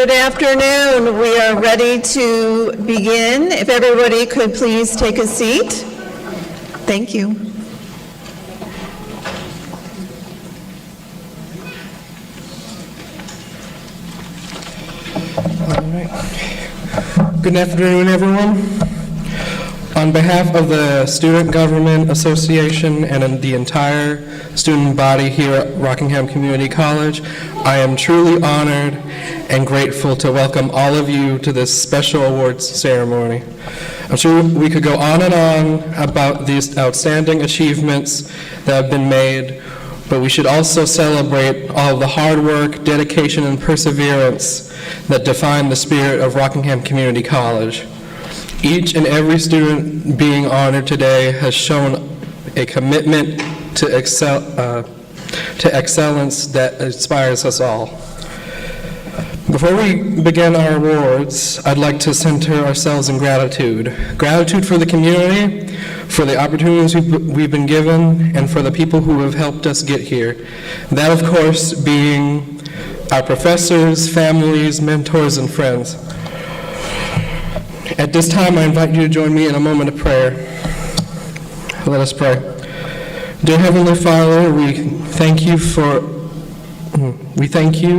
Good afternoon. We are ready to begin. If everybody could please take a seat. Thank you. All right. Good afternoon, everyone. On behalf of the Student Government Association and the entire student body here at Rockingham Community College, I am truly honored and grateful to welcome all of you to this special awards ceremony. I'm sure we could go on and on about these outstanding achievements that have been made, but we should also celebrate all of the hard work, dedication, and perseverance that define the spirit of Rockingham Community College. Each and every student being honored today has shown a commitment to excellence that inspires us all. Before we begin our awards, I'd like to center ourselves in gratitude. Gratitude for the community, for the opportunities we've been given, and for the people who have helped us get here. That, of course, being our professors, families, mentors, and friends. At this time, I invite you to join me in a moment of prayer. Let us pray. Dear Heavenly Father, we thank you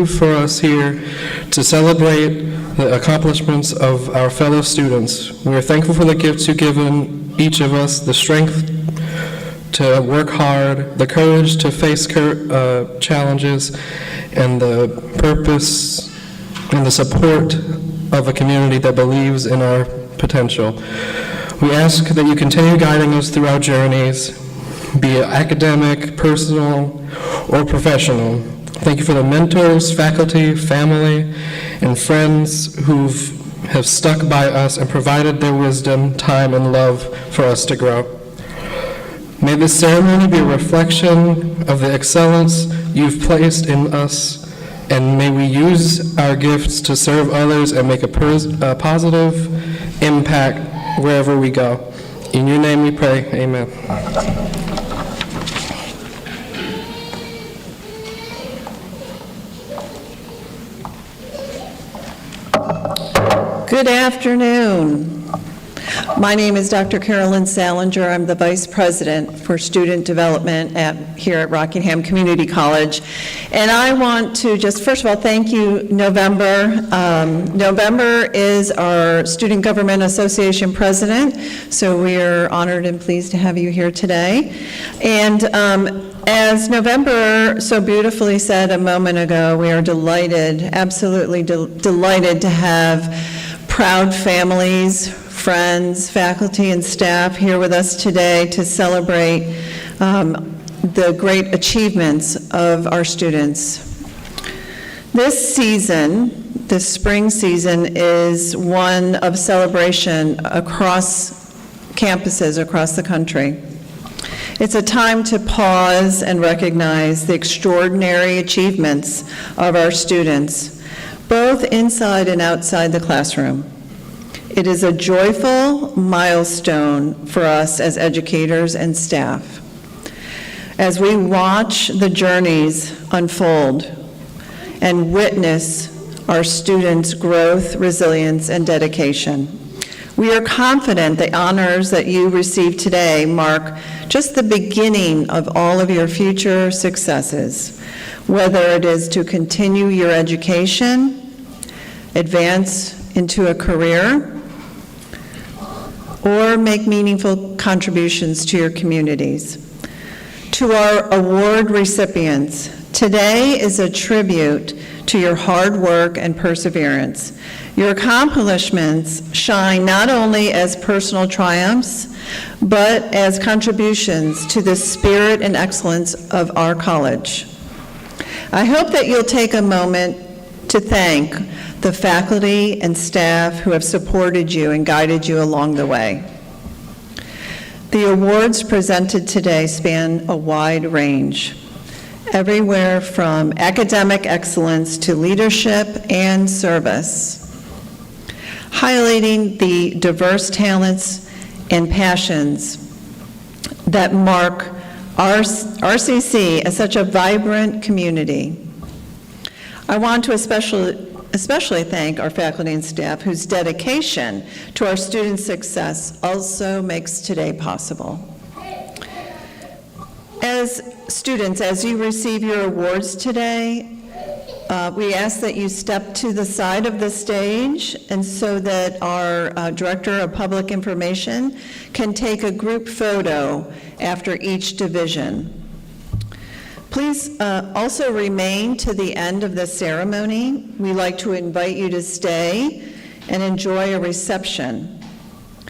for us here to celebrate the accomplishments of our fellow students. We are thankful for the gifts you've given each of us, the strength to work hard, the courage to face challenges, and the purpose and the support of a community that believes in our potential. We ask that you continue guiding us through our journeys, be it academic, personal, or professional. Thank you for the mentors, faculty, family, and friends who have stuck by us and provided their wisdom, time, and love for us to grow. May this ceremony be a reflection of the excellence you've placed in us, and may we use our gifts to serve others and make a positive impact wherever we go. In your name we pray, amen. Good afternoon. My name is Dr. Carolyn Salinger. I'm the Vice President for Student Development here at Rockingham Community College. And I want to just, first of all, thank you, November. November is our Student Government Association President, so we are honored and pleased to have you here today. And as November so beautifully said a moment ago, we are delighted, absolutely delighted to have proud families, friends, faculty, and staff here with us today to celebrate the great achievements of our students. This season, this spring season, is one of celebration across campuses across the country. It's a time to pause and recognize the extraordinary achievements of our students, both inside and outside the classroom. It is a joyful milestone for us as educators and staff as we watch the journeys unfold and witness our students' growth, resilience, and dedication. We are confident the honors that you receive today mark just the beginning of all of your future successes, whether it is to continue your education, advance into a career, or make meaningful contributions to your communities. To our award recipients, today is a tribute to your hard work and perseverance. Your accomplishments shine not only as personal triumphs, but as contributions to the spirit and excellence of our college. I hope that you'll take a moment to thank the faculty and staff who have supported you and guided you along the way. The awards presented today span a wide range, everywhere from academic excellence to leadership and service, highlighting the diverse talents and passions that mark RCC as such a vibrant community. I want to especially thank our faculty and staff whose dedication to our students' success also makes today possible. As students, as you receive your awards today, we ask that you step to the side of the stage, and so that our Director of Public Information can take a group photo after each division. Please also remain to the end of the ceremony. We like to invite you to stay and enjoy a reception,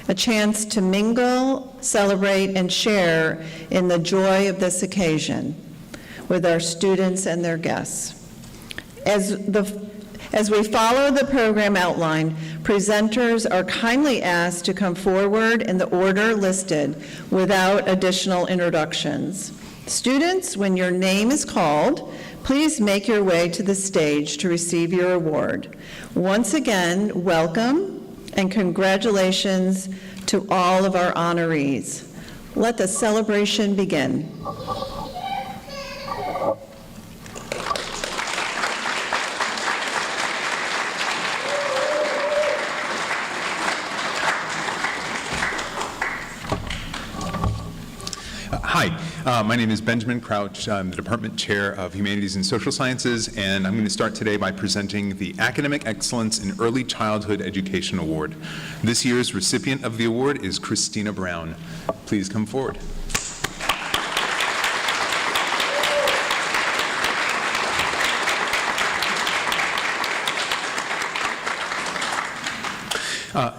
a chance to mingle, celebrate, and share in the joy of this occasion with our students and their guests. As we follow the program outline, presenters are kindly asked to come forward in the order listed without additional introductions. Students, when your name is called, please make your way to the stage to receive your award. Once again, welcome and congratulations to all of our honorees. Let the celebration begin. Hi, my name is Benjamin Crouch. I'm the Department Chair of Humanities and Social Sciences, and I'm going to start today by presenting the Academic Excellence in Early Childhood Education Award. This year's recipient of the award is Christina Brown. Please come forward.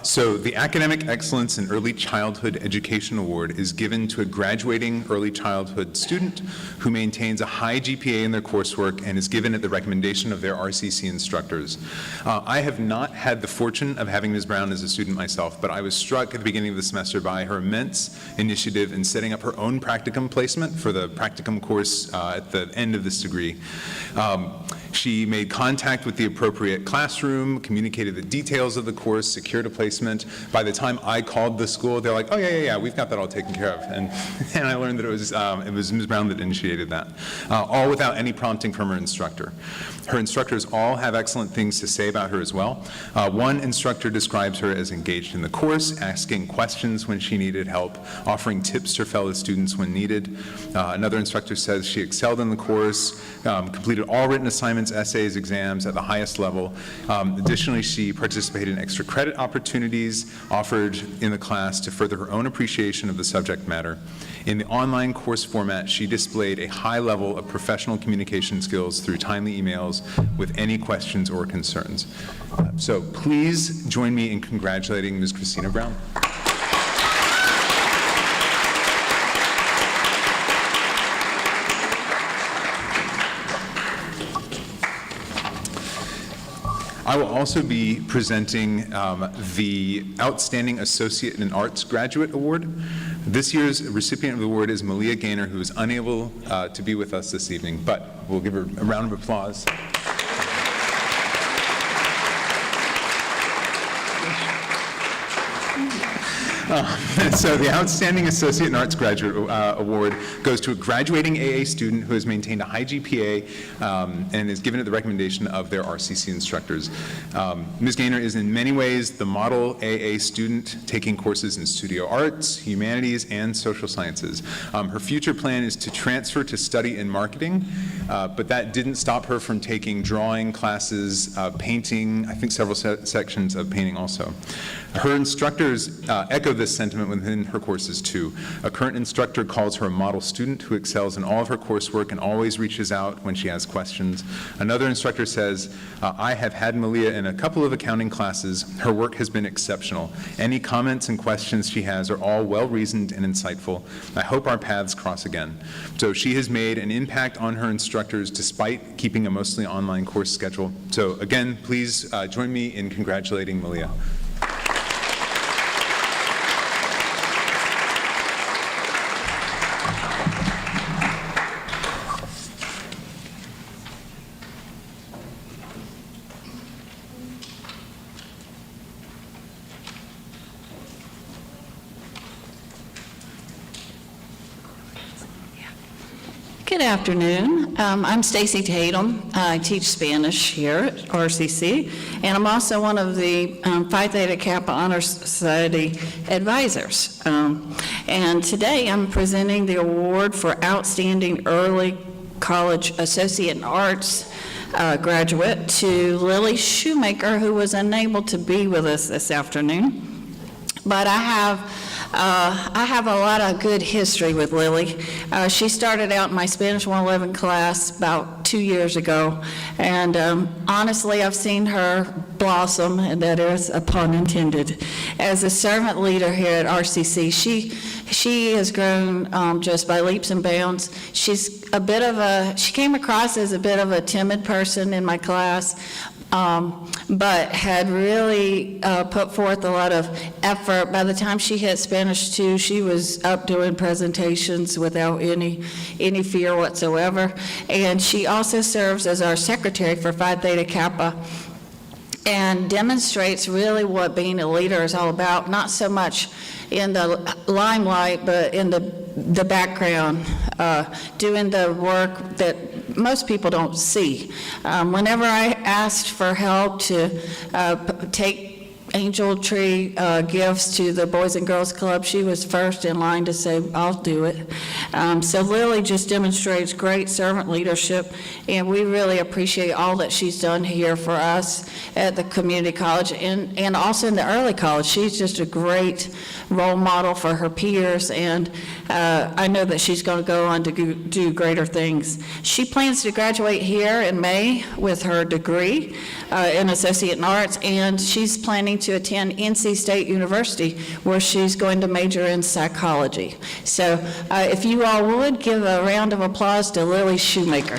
So the Academic Excellence in Early Childhood Education Award is given to a graduating early childhood student who maintains a high GPA in their coursework and is given at the recommendation of their RCC instructors. I have not had the fortune of having Ms. Brown as a student myself, but I was struck at the beginning of the semester by her immense initiative in setting up her own practicum placement for the practicum course at the end of this degree. She made contact with the appropriate classroom, communicated the details of the course, secured a placement. By the time I called the school, they're like, oh, yeah, we've got that all taken care of. And I learned that it was Ms. Brown that initiated that, all without any prompting from her instructor. Her instructors all have excellent things to say about her as well. One instructor describes her as engaged in the course, asking questions when she needed help, offering tips to fellow students when needed. Another instructor says she excelled in the course, completed all written assignments, essays, exams at the highest level. Additionally, she participated in extra credit opportunities offered in the class to further her own appreciation of the subject matter. In the online course format, she displayed a high level of professional communication skills through timely emails with any questions or concerns. So please join me in congratulating Ms. Christina Brown. I will also be presenting the Outstanding Associate in Arts Graduate Award. This year's recipient of the award is Malia Gaynor, who is unable to be with us this evening, but we'll give her a round of applause. So the Outstanding Associate in Arts Graduate Award goes to a graduating AA student who has maintained a high GPA and is given at the recommendation of their RCC instructors. Ms. Gaynor is in many ways the model AA student taking courses in studio arts, humanities, and social sciences. Her future plan is to transfer to study in marketing, but that didn't stop her from taking drawing classes, painting, I think several sections of painting also. Her instructors echo this sentiment within her courses too. A current instructor calls her a model student who excels in all of her coursework and always reaches out when she has questions. Another instructor says, I have had Malia in a couple of accounting classes. Her work has been exceptional. Any comments and questions she has are all well-reasoned and insightful. I hope our paths cross again. So she has made an impact on her instructors despite keeping a mostly online course schedule. So again, please join me in congratulating Malia. Good afternoon. I'm Stacy Tatum. I teach Spanish here at RCC, and I'm also one of the Phi Theta Kappa Honor Society advisors. And today I'm presenting the award for Outstanding Early College Associate in Arts graduate to Lily Shoemaker, who was unable to be with us this afternoon. But I have a lot of good history with Lily. She started out in my Spanish 111 class about 2 years ago, and honestly, I've seen her blossom, and that is a pun intended, as a servant leader here at RCC. She has grown just by leaps and bounds. She came across as a bit of a timid person in my class, but had really put forth a lot of effort. By the time she hit Spanish 2, she was up doing presentations without any fear whatsoever. And she also serves as our secretary for Phi Theta Kappa, and demonstrates really what being a leader is all about, not so much in the limelight, but in the background, doing the work that most people don't see. Whenever I asked for help to take angel tree gifts to the Boys and Girls Club, she was first in line to say, I'll do it. So Lily just demonstrates great servant leadership, and we really appreciate all that she's done here for us at the community college and also in the early college. She's just a great role model for her peers, and I know that she's going to go on to do greater things. She plans to graduate here in May with her degree in Associate in Arts, and she's planning to attend NC State University, where she's going to major in psychology. So if you all would give a round of applause to Lily Shoemaker.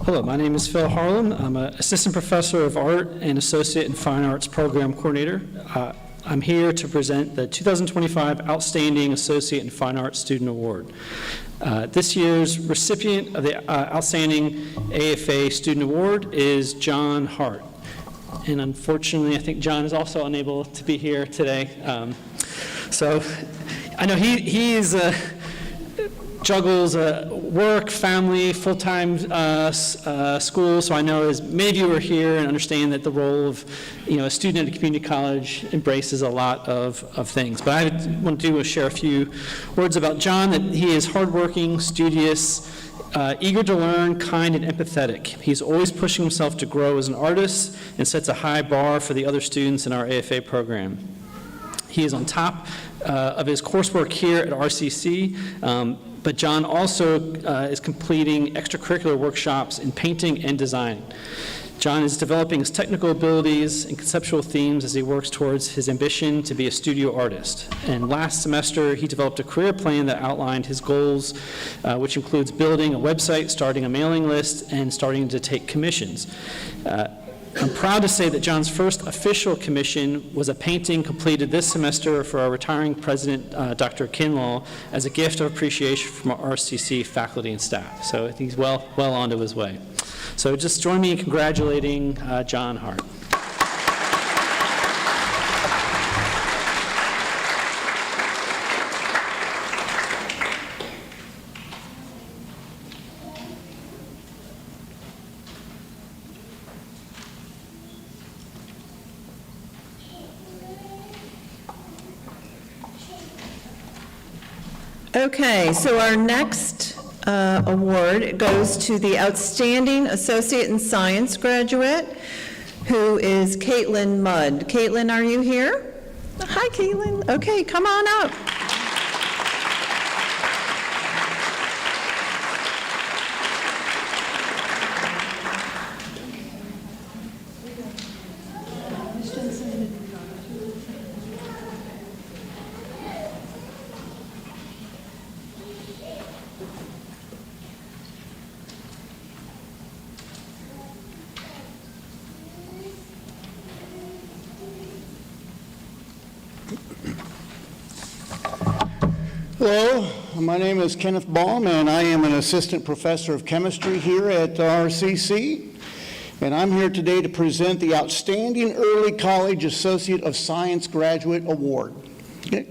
Hello, my name is Phil Harlan. I'm an assistant professor of art and associate in fine arts program coordinator. I'm here to present the 2025 Outstanding Associate in Fine Arts Student Award. This year's recipient of the Outstanding AFA Student Award is John Hart. And unfortunately, I think John is also unable to be here today. So I know he is juggles work, family, full-time school, so I know as many of you are here and understand that the role of a student at a community college embraces a lot of things. But I want to share a few words about John, that he is hardworking, studious, eager to learn, kind, and empathetic. He's always pushing himself to grow as an artist and sets a high bar for the other students in our AFA program. He is on top of his coursework here at RCC, but John also is completing extracurricular workshops in painting and design. John is developing his technical abilities and conceptual themes as he works towards his ambition to be a studio artist. And last semester, he developed a career plan that outlined his goals, which includes building a website, starting a mailing list, and starting to take commissions. I'm proud to say that John's first official commission was a painting completed this semester for our retiring president, Dr. Kinlaw, as a gift of appreciation from our RCC faculty and staff. So I think he's well onto his way. So just join me in congratulating John Hart. Okay, so our next award goes to the Outstanding Associate in Science graduate, who is Caitlin Mudd. Caitlin, are you here? Hi, Caitlin. Okay, come on up. Hello, my name is Kenneth Baum, and I am an assistant professor of chemistry here at RCC. and I'm here today to present the Outstanding Early College Associate of Science Graduate Award. Okay.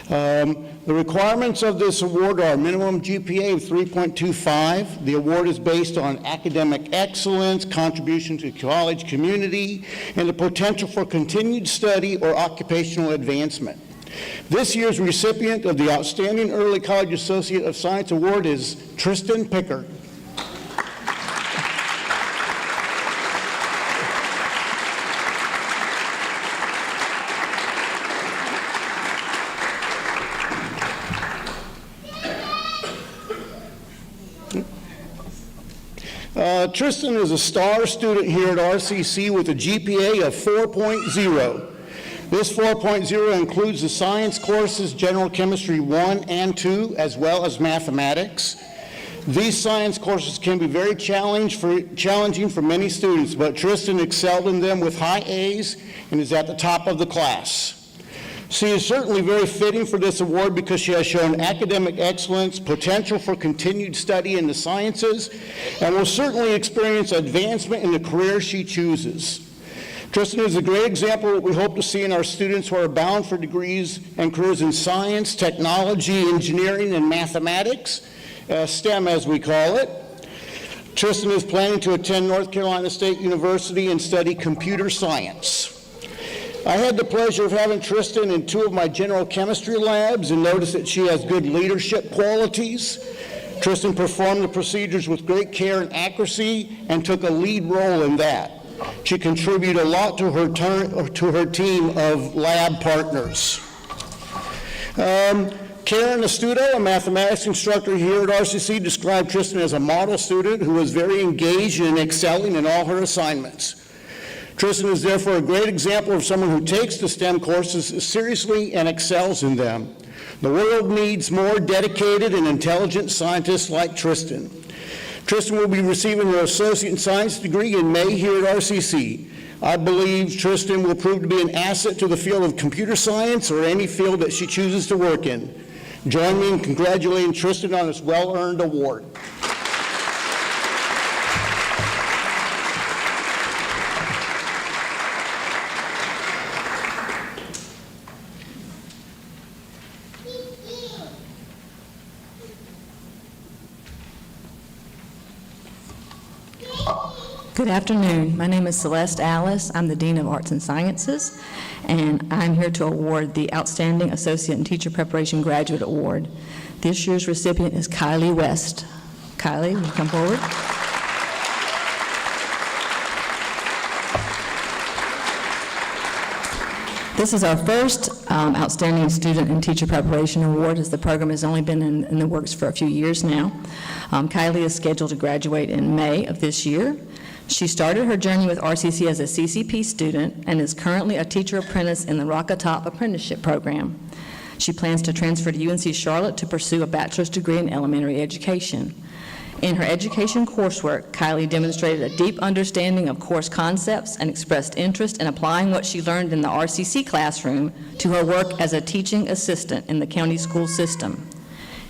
The requirements of this award are a minimum GPA of 3.25. The award is based on academic excellence, contribution to college community, and the potential for continued study or occupational advancement. This year's recipient of the Outstanding Early College Associate of Science Award is Tristan Pickard. Tristan is a star student here at RCC with a GPA of 4.0. This 4.0 includes the science courses General Chemistry 1 and 2, as well as mathematics. These science courses can be very challenging for many students, but Tristan excelled in them with high A's and is at the top of the class. She is certainly very fitting for this award because she has shown academic excellence, potential for continued study in the sciences, and will certainly experience advancement in the career she chooses. Tristan is a great example of what we hope to see in our students who are bound for degrees and careers in science, technology, engineering, and mathematics, STEM as we call it. Tristan is planning to attend North Carolina State University and study computer science. I had the pleasure of having Tristan in 2 of my general chemistry labs and noticed that she has good leadership qualities. Tristan performed the procedures with great care and accuracy and took a lead role in that. She contributed a lot to her team of lab partners. Karen Astuto, a mathematics instructor here at RCC, described Tristan as a model student who was very engaged and excelling in all her assignments. Tristan is therefore a great example of someone who takes the STEM courses seriously and excels in them. The world needs more dedicated and intelligent scientists like Tristan. Tristan will be receiving her Associate in Science degree in May here at RCC. I believe Tristan will prove to be an asset to the field of computer science or any field that she chooses to work in. Join me in congratulating Tristan on this well-earned award. Good afternoon. My name is Celeste Alice. I'm the Dean of Arts and Sciences, and I'm here to award the Outstanding Associate in Teacher Preparation Graduate Award. This year's recipient is Kylie West. Kylie, will you come forward? This is our first Outstanding Student in Teacher Preparation Award, as the program has only been in the works for a few years now. Kylie is scheduled to graduate in May of this year. She started her journey with RCC as a CCP student and is currently a teacher apprentice in the Rockingham apprenticeship program. She plans to transfer to UNC Charlotte to pursue a bachelor's degree in elementary education. In her education coursework, Kylie demonstrated a deep understanding of course concepts and expressed interest in applying what she learned in the RCC classroom to her work as a teaching assistant in the county school system.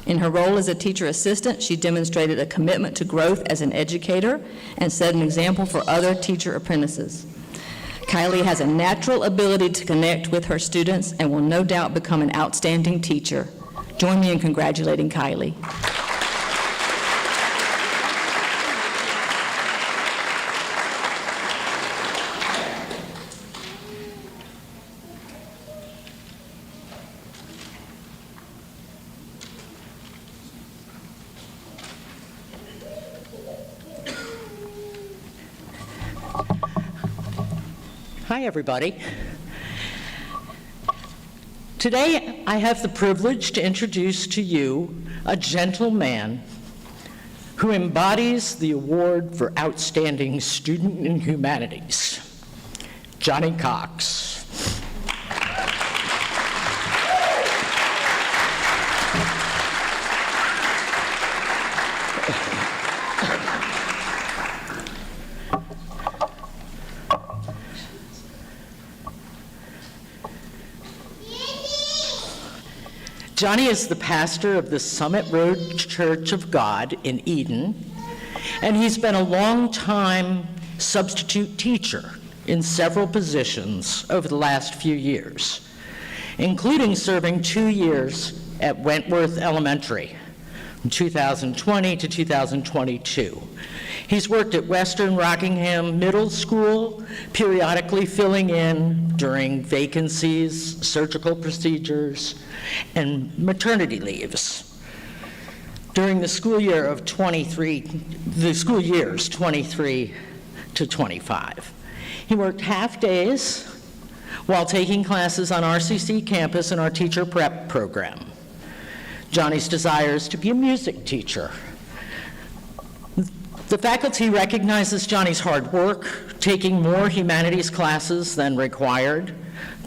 In her role as a teacher assistant, she demonstrated a commitment to growth as an educator and set an example for other teacher apprentices. Kylie has a natural ability to connect with her students and will no doubt become an outstanding teacher. Join me in congratulating Kylie. Hi, everybody. Today, I have the privilege to introduce to you a gentleman who embodies the award for Outstanding Student in Humanities, Johnny Cox. Johnny is the pastor of the Summit Road Church of God in Eden, and he's been a long time substitute teacher in several positions over the last few years, including serving 2 years at Wentworth Elementary from 2020 to 2022. He's worked at Western Rockingham Middle School, periodically filling in during vacancies, surgical procedures, and maternity leaves. During the school years 23 to 25. He worked half days while taking classes on RCC campus in our teacher prep program. Johnny's desire is to be a music teacher. The faculty recognizes Johnny's hard work, taking more humanities classes than required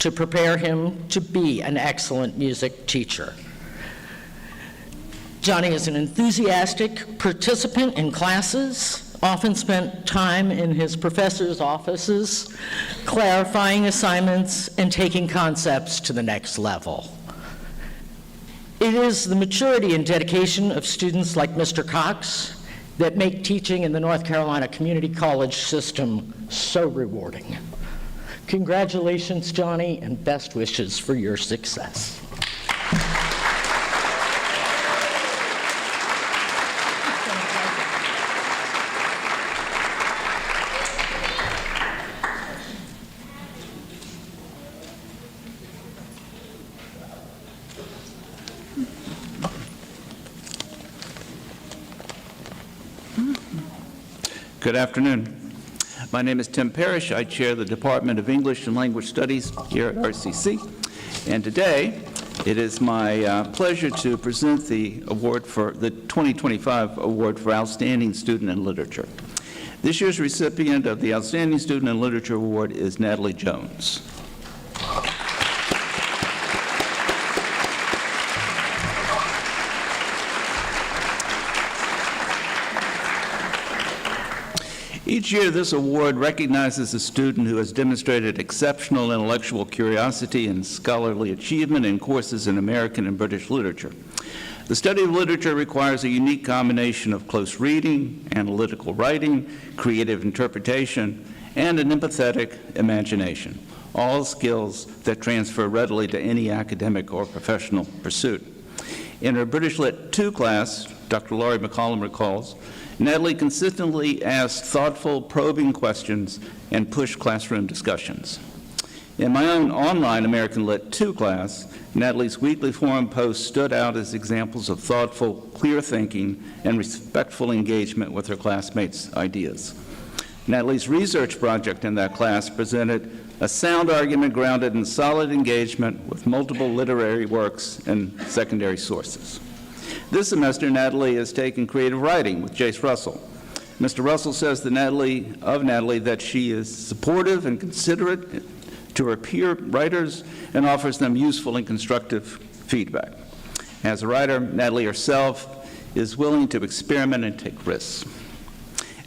to prepare him to be an excellent music teacher. Johnny is an enthusiastic participant in classes, often spent time in his professors' offices, clarifying assignments and taking concepts to the next level. It is the maturity and dedication of students like Mr. Cox that make teaching in the North Carolina Community College system so rewarding. Congratulations, Johnny, and best wishes for your success. Good afternoon. My name is Tim Parrish. I chair the Department of English and Language Studies here at RCC. And today, it is my pleasure to present the award for the 2025 Award for Outstanding Student in Literature. This year's recipient of the Outstanding Student in Literature Award is Natalie Jones. Each year, this award recognizes a student who has demonstrated exceptional intellectual curiosity and scholarly achievement in courses in American and British literature. The study of literature requires a unique combination of close reading, analytical writing, creative interpretation, and an empathetic imagination, all skills that transfer readily to any academic or professional pursuit. In her British Lit 2 class, Dr. Laurie McCollum recalls, Natalie consistently asked thoughtful, probing questions and pushed classroom discussions. In my own online American Lit 2 class, Natalie's weekly forum posts stood out as examples of thoughtful, clear thinking and respectful engagement with her classmates' ideas. Natalie's research project in that class presented a sound argument grounded in solid engagement with multiple literary works and secondary sources. This semester, Natalie has taken creative writing with Jace Russell. Mr. Russell says of Natalie that she is supportive and considerate to her peer writers and offers them useful and constructive feedback. As a writer, Natalie herself is willing to experiment and take risks.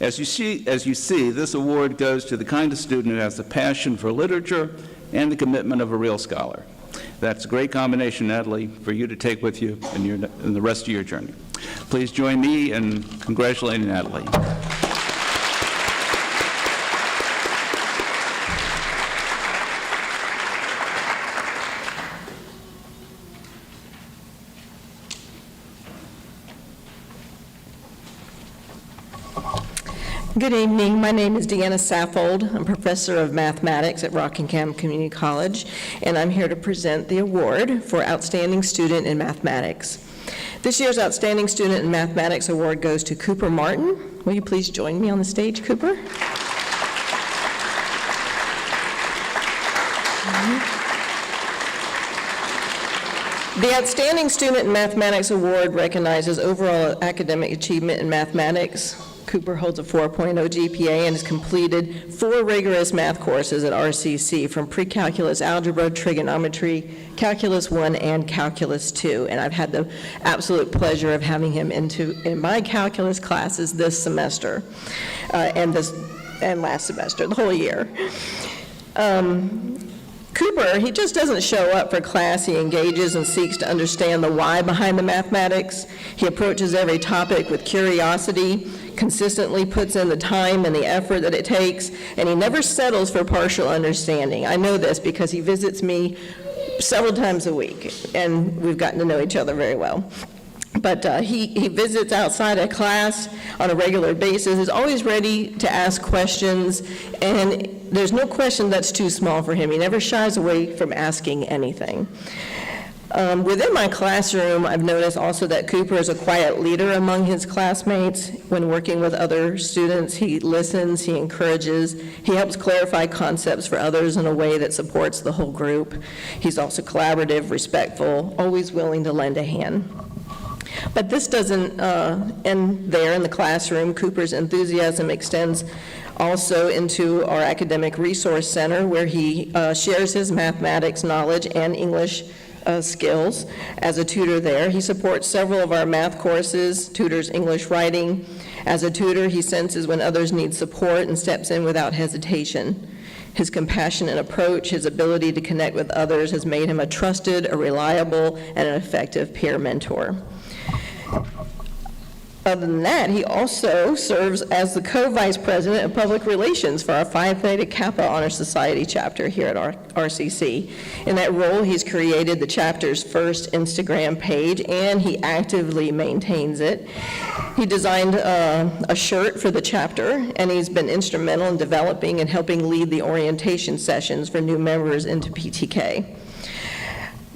As you see, this award goes to the kind of student who has the passion for literature and the commitment of a real scholar. That's a great combination, Natalie, for you to take with you in the rest of your journey. Please join me in congratulating Natalie. Good evening. My name is Deanna Saffold. I'm professor of mathematics at Rockingham Community College, and I'm here to present the award for Outstanding Student in Mathematics. This year's Outstanding Student in Mathematics Award goes to Cooper Martin. Will you please join me on the stage, Cooper? The Outstanding Student in Mathematics Award recognizes overall academic achievement in mathematics. Cooper holds a 4.0 GPA and has completed 4 rigorous math courses at RCC from pre-calculus algebra, trigonometry, calculus 1, and calculus 2. And I've had the absolute pleasure of having him in my calculus classes this semester and last semester, the whole year. Cooper, he just doesn't show up for class. He engages and seeks to understand the why behind the mathematics. He approaches every topic with curiosity, consistently puts in the time and the effort that it takes, and he never settles for partial understanding. I know this because he visits me several times a week, and we've gotten to know each other very well. But he visits outside of class on a regular basis, is always ready to ask questions, and there's no question that's too small for him. He never shies away from asking anything. Within my classroom, I've noticed also that Cooper is a quiet leader among his classmates. When working with other students, he listens, he encourages, he helps clarify concepts for others in a way that supports the whole group. He's also collaborative, respectful, always willing to lend a hand. But this doesn't end there in the classroom. Cooper's enthusiasm extends also into our Academic Resource Center, where he shares his mathematics knowledge and English skills as a tutor there. He supports several of our math courses, tutors English writing. As a tutor, he senses when others need support and steps in without hesitation. His compassionate approach, his ability to connect with others has made him a trusted, a reliable, and an effective peer mentor. Other than that, he also serves as the co-vice president of public relations for our Phi Theta Kappa Honor Society chapter here at RCC. In that role, he's created the chapter's first Instagram page, and he actively maintains it. He designed a shirt for the chapter, and he's been instrumental in developing and helping lead the orientation sessions for new members into PTK.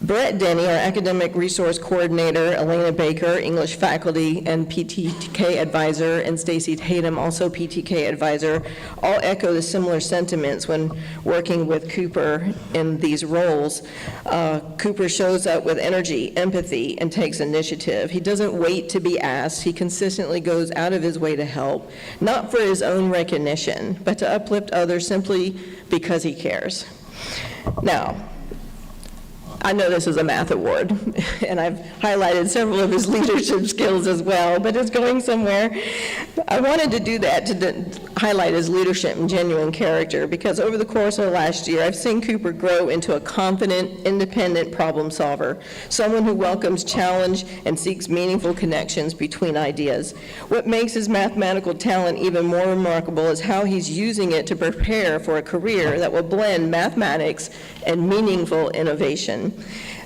Brett Denny, our Academic Resource Coordinator, Elena Baker, English faculty and PTK advisor, and Stacy Tatum, also PTK advisor, all echo the similar sentiments when working with Cooper in these roles. Cooper shows up with energy, empathy, and takes initiative. He doesn't wait to be asked. He consistently goes out of his way to help, not for his own recognition, but to uplift others simply because he cares. Now, I know this is a math award, and I've highlighted several of his leadership skills as well, but it's going somewhere. I wanted to do that to highlight his leadership and genuine character, because over the course of the last year, I've seen Cooper grow into a confident, independent problem solver, someone who welcomes challenge and seeks meaningful connections between ideas. What makes his mathematical talent even more remarkable is how he's using it to prepare for a career that will blend mathematics and meaningful innovation.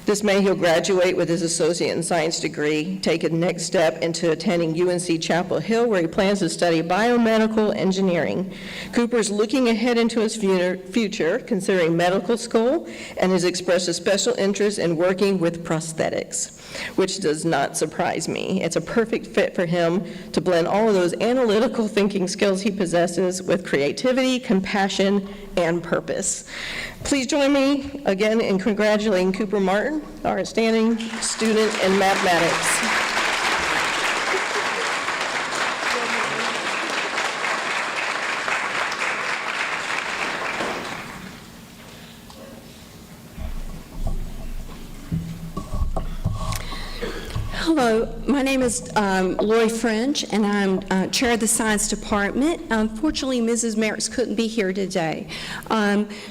This May, he'll graduate with his associate in science degree, take a next step into attending UNC Chapel Hill, where he plans to study biomedical engineering. Cooper's looking ahead into his future, considering medical school, and has expressed a special interest in working with prosthetics, which does not surprise me. It's a perfect fit for him to blend all of those analytical thinking skills he possesses with creativity, compassion, and purpose. Please join me again in congratulating Cooper Martin, our outstanding student in mathematics. Hello, my name is Lori French, and I'm chair of the science department. Unfortunately, Mrs. Merrick's couldn't be here today.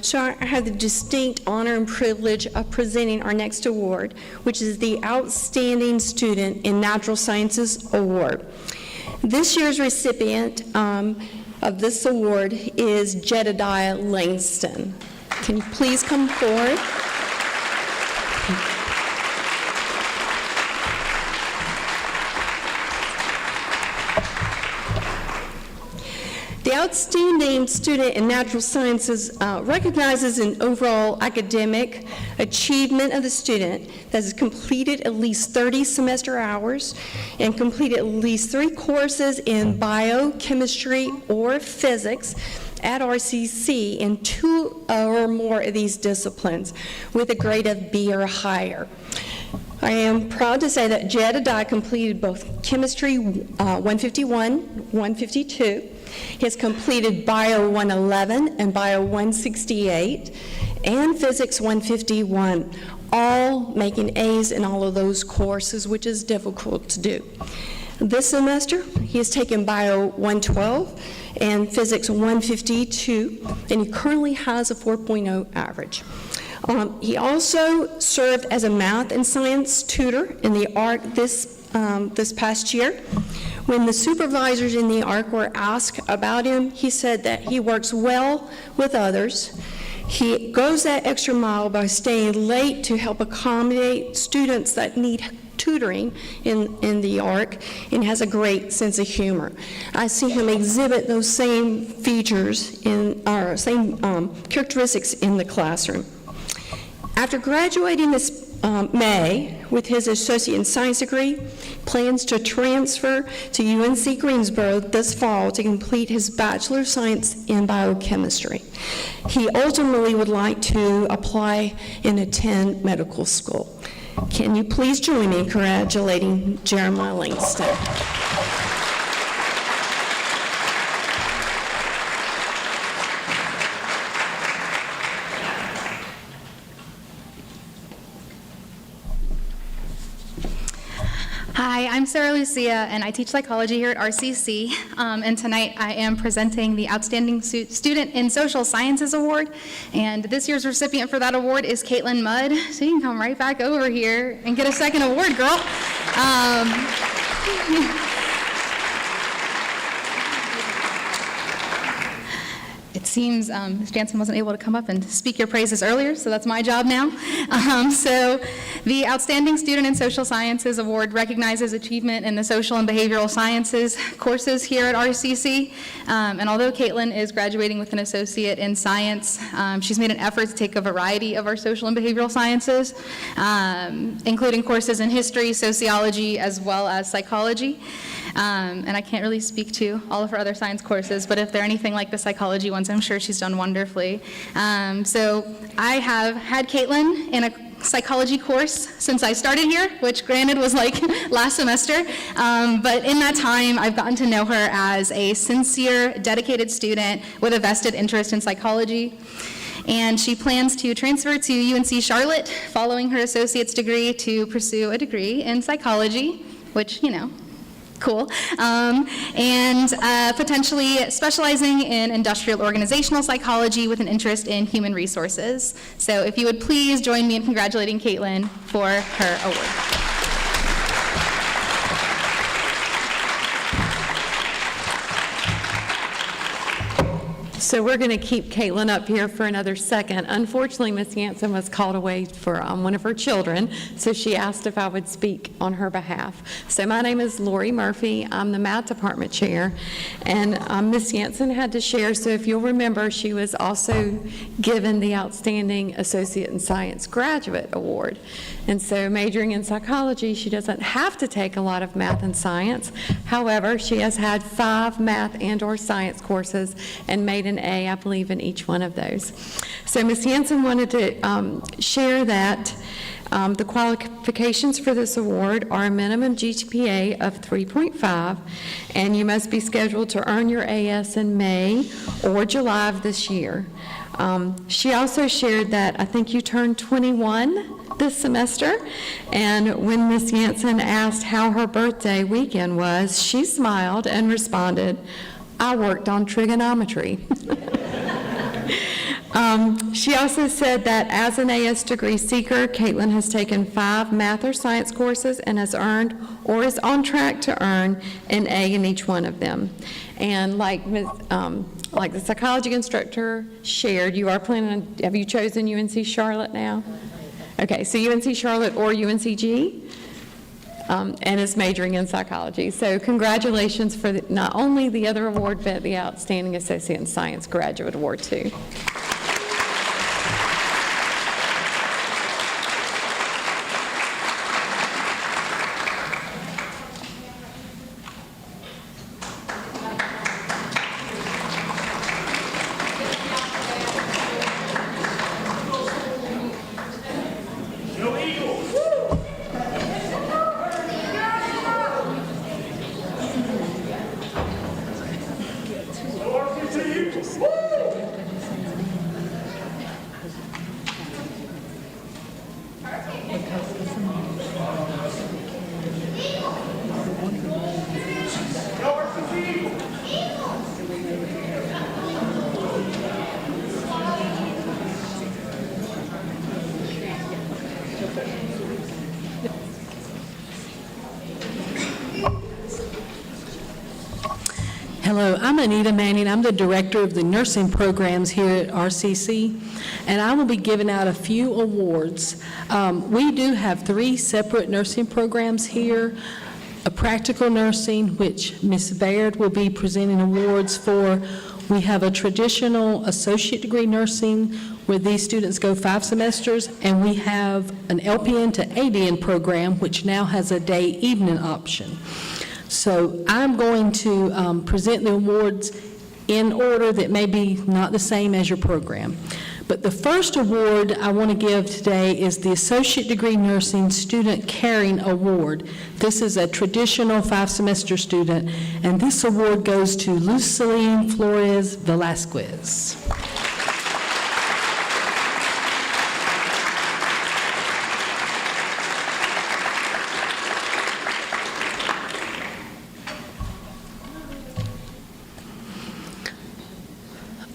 So I have the distinct honor and privilege of presenting our next award, which is the Outstanding Student in Natural Sciences Award. This year's recipient of this award is Jedediah Langston. Can you please come forward? The Outstanding Student in Natural Sciences recognizes an overall academic achievement of the student that has completed at least 30 semester hours and completed at least 3 courses in biochemistry or physics at RCC in 2 or more of these disciplines with a grade of B or higher. I am proud to say that Jedediah completed both Chemistry 151, 152. He has completed Bio 111 and Bio 168 and Physics 151, all making A's in all of those courses, which is difficult to do. This semester, he has taken Bio 112 and Physics 152, and he currently has a 4.0 average. He also served as a math and science tutor in the ARC this past year. When the supervisors in the ARC were asked about him, he said that he works well with others. He goes that extra mile by staying late to help accommodate students that need tutoring in the ARC, and has a great sense of humor. I see him exhibit those same features or same characteristics in the classroom. After graduating this May with his associate in science degree, plans to transfer to UNC Greensboro this fall to complete his Bachelor of Science in Biochemistry. He ultimately would like to apply and attend medical school. Can you please join me in congratulating Jeremiah Langston? Hi, I'm Sarah Lucia, and I teach psychology here at RCC. And tonight I am presenting the Outstanding Student in Social Sciences Award. And this year's recipient for that award is Caitlin Mudd. So you can come right back over here and get a second award, girl. It seems Ms. Jansen wasn't able to come up and speak your praises earlier, so that's my job now. So the Outstanding Student in Social Sciences Award recognizes achievement in the social and behavioral sciences courses here at RCC. And although Caitlin is graduating with an associate in science, she's made an effort to take a variety of our social and behavioral sciences, including courses in history, sociology, as well as psychology. And I can't really speak to all of her other science courses, but if they're anything like the psychology ones, I'm sure she's done wonderfully. So I have had Caitlin in a psychology course since I started here, which granted was like last semester, but in that time I've gotten to know her as a sincere, dedicated student with a vested interest in psychology. And she plans to transfer to UNC Charlotte following her associate's degree to pursue a degree in psychology, which, you know, cool, and potentially specializing in industrial organizational psychology with an interest in human resources. So if you would please join me in congratulating Caitlin for her award. So we're going to keep Caitlin up here for another second. Unfortunately, Ms. Jansen was called away for one of her children, so she asked if I would speak on her behalf. So my name is Lori Murphy. I'm the math department chair, and Ms. Jansen had to share, so if you'll remember, she was also given the Outstanding Associate in Science Graduate Award. And so majoring in psychology, she doesn't have to take a lot of math and science. However, she has had 5 math and/or science courses and made an A, I believe, in each one of those. So Ms. Jansen wanted to share that the qualifications for this award are a minimum GPA of 3.5, and you must be scheduled to earn your AS in May or July of this year. She also shared that I think you turned 21 this semester, and when Ms. Jansen asked how her birthday weekend was, she smiled and responded, "I worked on trigonometry." She also said that as an AS degree seeker, Caitlin has taken 5 math or science courses and has earned or is on track to earn an A in each one of them. And like the psychology instructor shared, you are planning on, have you chosen UNC Charlotte now? Okay, so UNC Charlotte or UNCG? And is majoring in psychology. So congratulations for not only the other award, but the Outstanding Associate in Science Graduate Award, too. Hello, I'm Anita Manning. I'm the director of the nursing programs here at RCC, and I will be giving out a few awards. We do have 3 separate nursing programs here. A practical nursing, which Ms. Baird will be presenting awards for. We have a traditional associate degree nursing, where these students go 5 semesters, and we have an LPN to ADN program, which now has a day-evening option. So I'm going to present the awards in order that may be not the same as your program. But the first award I want to give today is the Associate Degree Nursing Student Caring Award. This is a traditional 5-semester student, and this award goes to Luceline Flores Velasquez.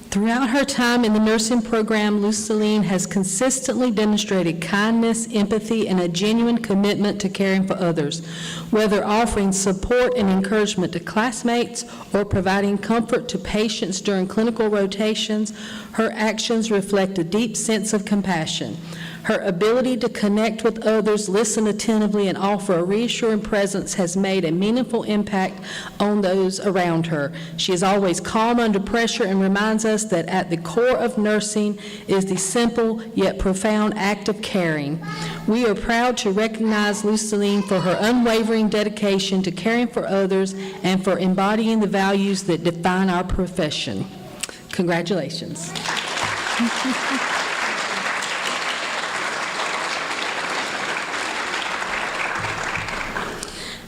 Throughout her time in the nursing program, Luceline has consistently demonstrated kindness, empathy, and a genuine commitment to caring for others, whether offering support and encouragement to classmates or providing comfort to patients during clinical rotations. Her actions reflect a deep sense of compassion. Her ability to connect with others, listen attentively, and offer a reassuring presence has made a meaningful impact on those around her. She is always calm under pressure and reminds us that at the core of nursing is the simple yet profound act of caring. We are proud to recognize Luceline for her unwavering dedication to caring for others and for embodying the values that define our profession. Congratulations.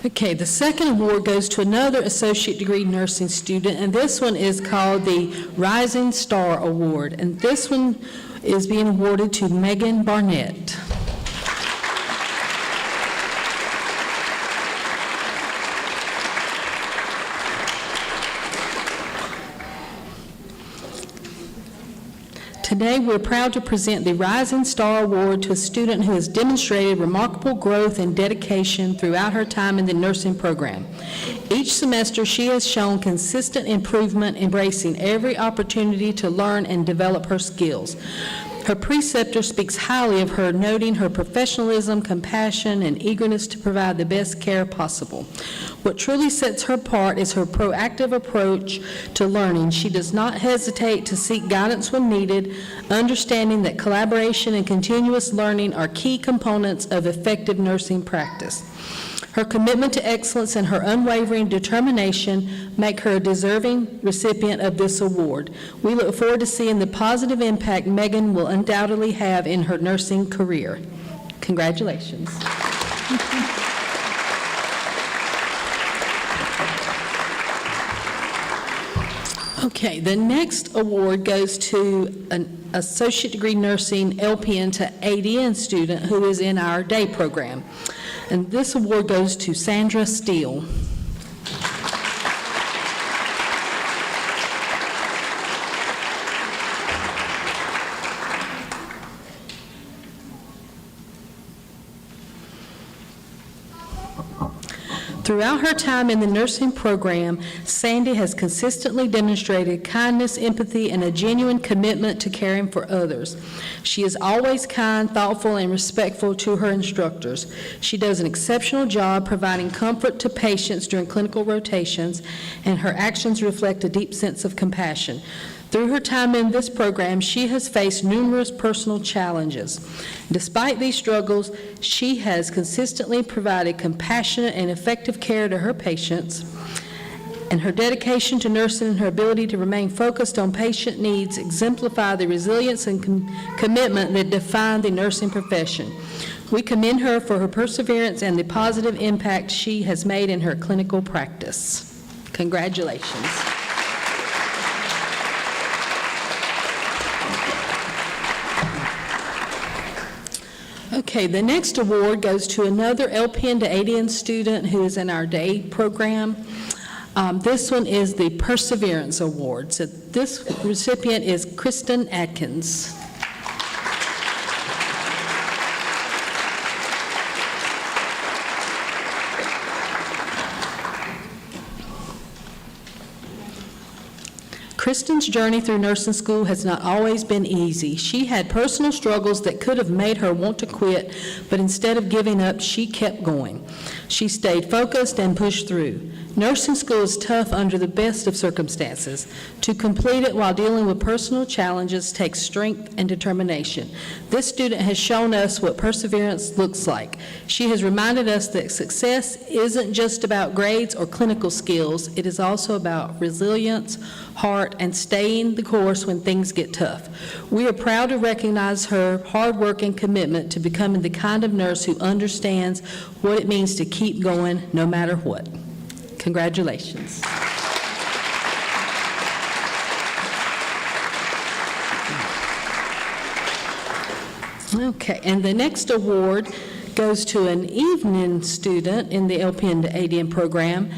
Okay, the second award goes to another associate degree nursing student, and this one is called the Rising Star Award, and this one is being awarded to Megan Barnett. Today, we're proud to present the Rising Star Award to a student who has demonstrated remarkable growth and dedication throughout her time in the nursing program. Each semester, she has shown consistent improvement, embracing every opportunity to learn and develop her skills. Her preceptor speaks highly of her, noting her professionalism, compassion, and eagerness to provide the best care possible. What truly sets her apart is her proactive approach to learning. She does not hesitate to seek guidance when needed, understanding that collaboration and continuous learning are key components of effective nursing practice. Her commitment to excellence and her unwavering determination make her a deserving recipient of this award. We look forward to seeing the positive impact Megan will undoubtedly have in her nursing career. Congratulations. Okay, the next award goes to an Associate Degree Nursing LPN to ADN student who is in our day program. And this award goes to Sandra Steele. Throughout her time in the nursing program, Sandy has consistently demonstrated kindness, empathy, and a genuine commitment to caring for others. She is always kind, thoughtful, and respectful to her instructors. She does an exceptional job providing comfort to patients during clinical rotations, and her actions reflect a deep sense of compassion. Through her time in this program, she has faced numerous personal challenges. Despite these struggles, she has consistently provided compassionate and effective care to her patients, and her dedication to nursing and her ability to remain focused on patient needs exemplify the resilience and commitment that define the nursing profession. We commend her for her perseverance and the positive impact she has made in her clinical practice. Congratulations. Okay, the next award goes to another LPN to ADN student who is in our day program. This one is the Perseverance Award. So this recipient is Kristen Atkins. Kristen's journey through nursing school has not always been easy. She had personal struggles that could have made her want to quit, but instead of giving up, she kept going. She stayed focused and pushed through. Nursing school is tough under the best of circumstances. To complete it while dealing with personal challenges takes strength and determination. This student has shown us what perseverance looks like. She has reminded us that success isn't just about grades or clinical skills. It is also about resilience, heart, and staying the course when things get tough. We are proud to recognize her hard work and commitment to becoming the kind of nurse who understands what it means to keep going no matter what. Congratulations. Okay, and the next award goes to an evening student in the LPN to ADN program.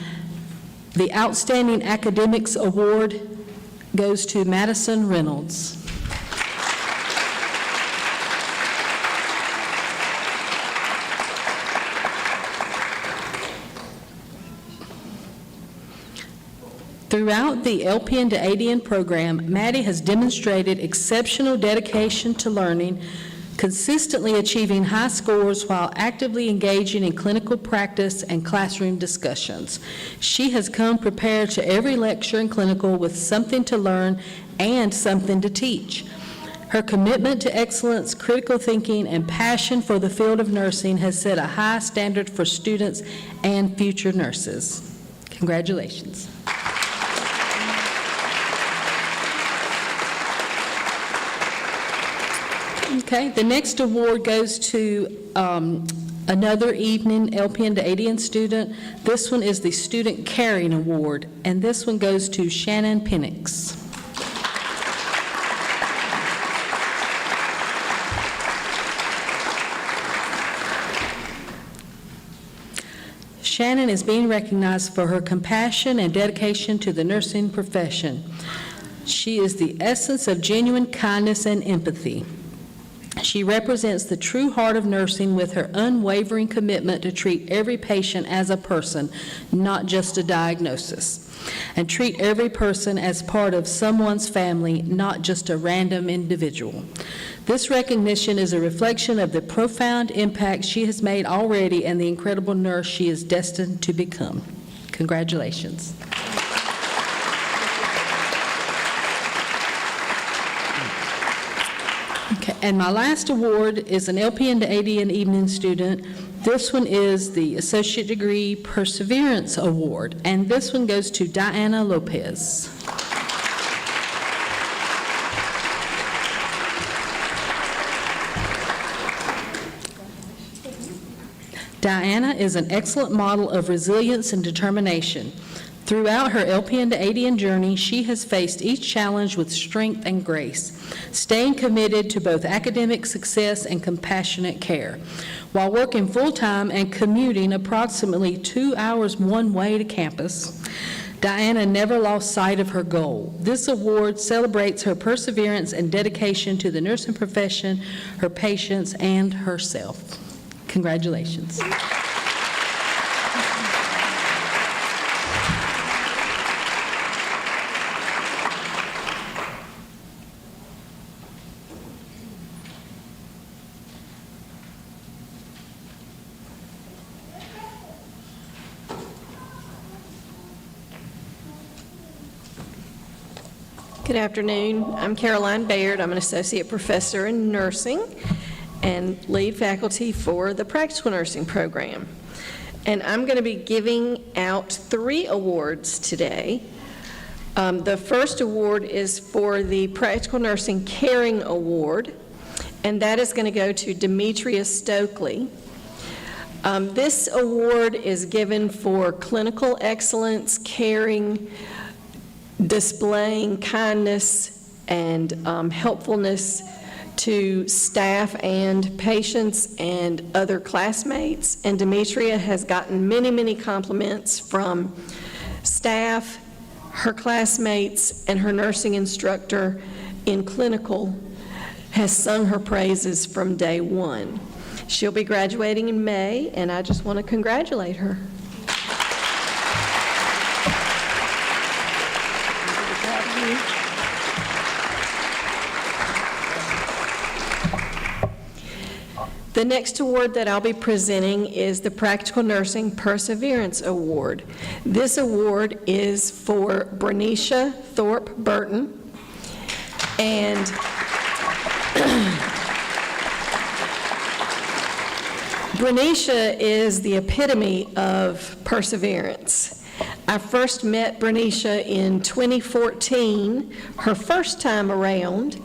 The Outstanding Academics Award goes to Madison Reynolds. Throughout the LPN to ADN program, Maddie has demonstrated exceptional dedication to learning, consistently achieving high scores while actively engaging in clinical practice and classroom discussions. She has come prepared to every lecture and clinical with something to learn and something to teach. Her commitment to excellence, critical thinking, and passion for the field of nursing has set a high standard for students and future nurses. Congratulations. Okay, the next award goes to another evening LPN to ADN student. This one is the Student Caring Award, and this one goes to Shannon Penix. Shannon is being recognized for her compassion and dedication to the nursing profession. She is the essence of genuine kindness and empathy. She represents the true heart of nursing with her unwavering commitment to treat every patient as a person, not just a diagnosis, and treat every person as part of someone's family, not just a random individual. This recognition is a reflection of the profound impact she has made already and the incredible nurse she is destined to become. Congratulations. Okay, and my last award is an LPN to ADN evening student. This one is the Associate Degree Perseverance Award, and this one goes to Diana Lopez. Diana is an excellent model of resilience and determination. Throughout her LPN to ADN journey, she has faced each challenge with strength and grace, staying committed to both academic success and compassionate care. While working full-time and commuting approximately 2 hours one way to campus, Diana never lost sight of her goal. This award celebrates her perseverance and dedication to the nursing profession, her patients, and herself. Congratulations. Good afternoon. I'm Caroline Baird. I'm an associate professor in nursing and lead faculty for the practical nursing program. And I'm going to be giving out 3 awards today. The first award is for the Practical Nursing Caring Award, and that is going to go to Demetria Stokely. This award is given for clinical excellence, caring, displaying kindness and helpfulness to staff and patients and other classmates. And Demetria has gotten many, many compliments from staff, her classmates, and her nursing instructor in clinical has sung her praises from day one. She'll be graduating in May, and I just want to congratulate her. The next award that I'll be presenting is the Practical Nursing Perseverance Award. This award is for Bernicia Thorpe Burton, and Bernicia is the epitome of perseverance. I first met Bernicia in 2014, her first time around,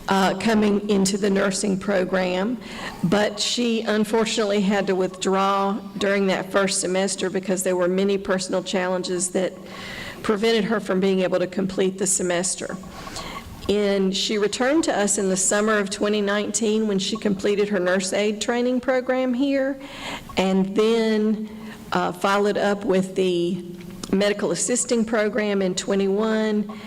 coming into the nursing program, but she unfortunately had to withdraw during that first semester because there were many personal challenges that prevented her from being able to complete the semester. And she returned to us in the summer of 2019 when she completed her nurse aid training program here, and then followed up with the medical assisting program in 21.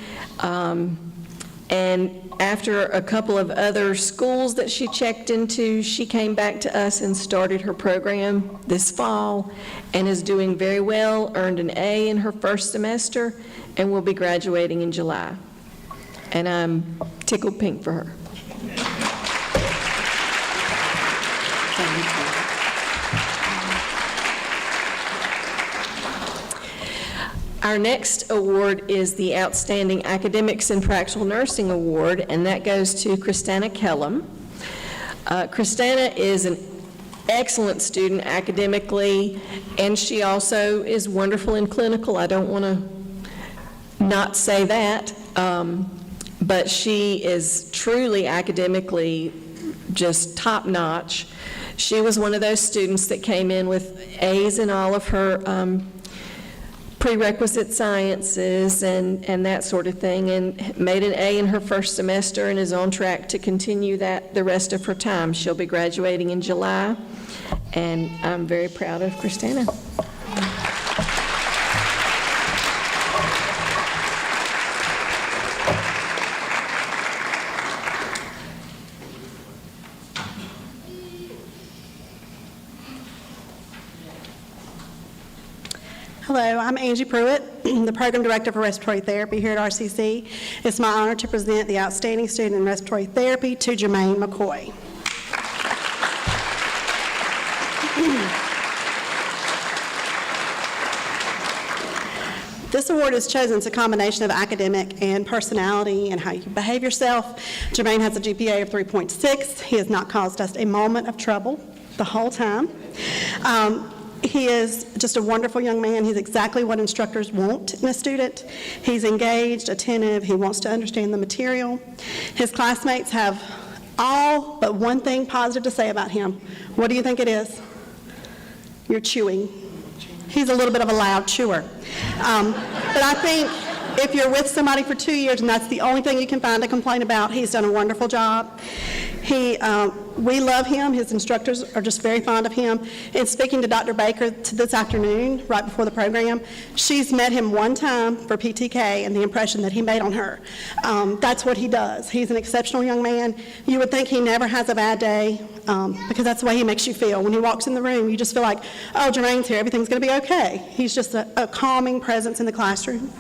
And after a couple of other schools that she checked into, she came back to us and started her program this fall and is doing very well, earned an A in her first semester, and will be graduating in July. And I'm tickled pink for her. Our next award is the Outstanding Academics in Practical Nursing Award, and that goes to Christina Kellum. Christina is an excellent student academically, and she also is wonderful in clinical. I don't want to not say that, but she is truly academically just top-notch. She was one of those students that came in with A's in all of her prerequisite sciences and that sort of thing, and made an A in her first semester and is on track to continue that the rest of her time. She'll be graduating in July, and I'm very proud of Christina. Hello, I'm Angie Pruitt, the Program Director for Respiratory Therapy here at RCC. It's my honor to present the Outstanding Student in Respiratory Therapy to Jermaine McCoy. This award is chosen as a combination of academic and personality and how you behave yourself. Jermaine has a GPA of 3.6. He has not caused us a moment of trouble the whole time. He is just a wonderful young man. He's exactly what instructors want in a student. He's engaged, attentive. He wants to understand the material. His classmates have all but one thing positive to say about him. What do you think it is? You're chewing. He's a little bit of a loud chewer. But I think if you're with somebody for 2 years and that's the only thing you can find to complain about, he's done a wonderful job. We love him. His instructors are just very fond of him. And speaking to Dr. Baker this afternoon, right before the program, she's met him one time for PTK and the impression that he made on her. That's what he does. He's an exceptional young man. You would think he never has a bad day because that's the way he makes you feel. When he walks in the room, you just feel like, oh, Jermaine's here. Everything's going to be okay. He's just a calming presence in the classroom.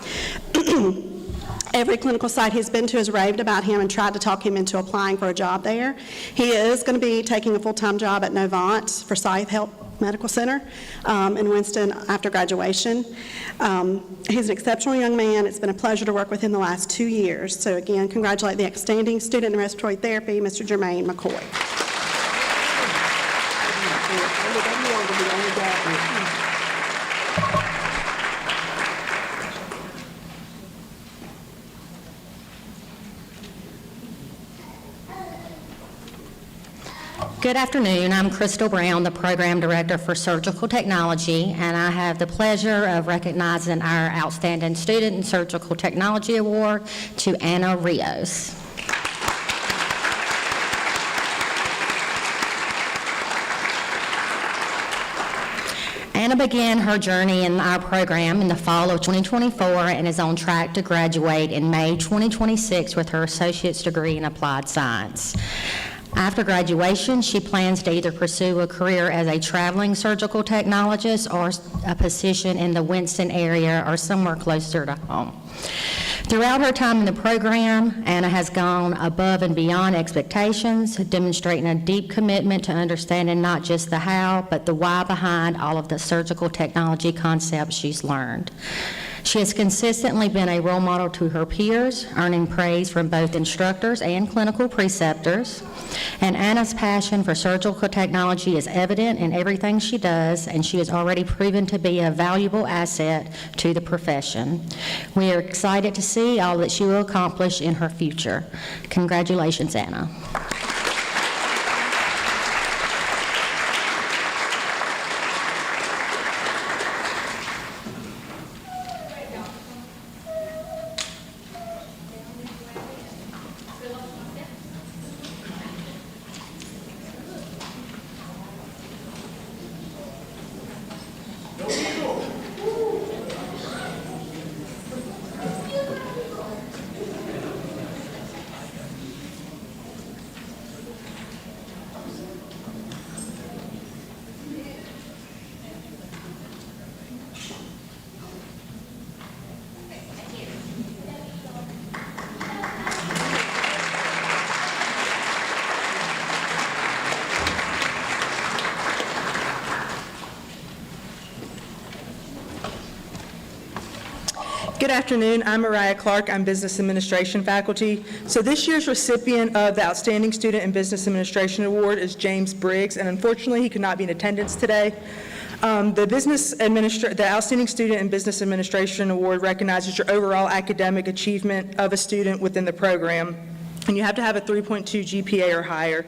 Every clinical site he's been to has raved about him and tried to talk him into applying for a job there. He is going to be taking a full-time job at Novant for Scythe Health Medical Center in Winston after graduation. He's an exceptional young man. It's been a pleasure to work with him the last 2 years. So again, congratulate the outstanding student in respiratory therapy, Mr. Jermaine McCoy. Good afternoon. I'm Crystal Brown, the Program Director for Surgical Technology, and I have the pleasure of recognizing our Outstanding Student in Surgical Technology Award to Anna Rios. Anna began her journey in our program in the fall of 2024 and is on track to graduate in May 2026 with her associate's degree in applied science. After graduation, she plans to either pursue a career as a traveling surgical technologist or a position in the Winston area or somewhere closer to home. Throughout her time in the program, Anna has gone above and beyond expectations, demonstrating a deep commitment to understanding not just the how, but the why behind all of the surgical technology concepts she's learned. She has consistently been a role model to her peers, earning praise from both instructors and clinical preceptors. And Anna's passion for surgical technology is evident in everything she does, and she has already proven to be a valuable asset to the profession. We are excited to see all that she will accomplish in her future. Congratulations, Anna. Good afternoon. I'm Mariah Clark. I'm Business Administration faculty. So this year's recipient of the Outstanding Student in Business Administration Award is James Briggs, and unfortunately he could not be in attendance today. The Outstanding Student in Business Administration Award recognizes your overall academic achievement of a student within the program, and you have to have a 3.2 GPA or higher.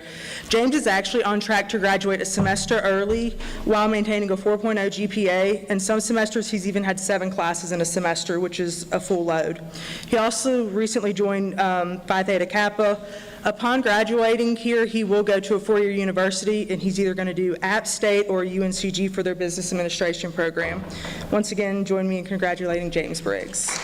James is actually on track to graduate a semester early while maintaining a 4.0 GPA, and some semesters he's even had 7 classes in a semester, which is a full load. He also recently joined Phi Theta Kappa. Upon graduating here, he will go to a 4-year university, and he's either going to do App State or UNCG for their business administration program. Once again, join me in congratulating James Briggs.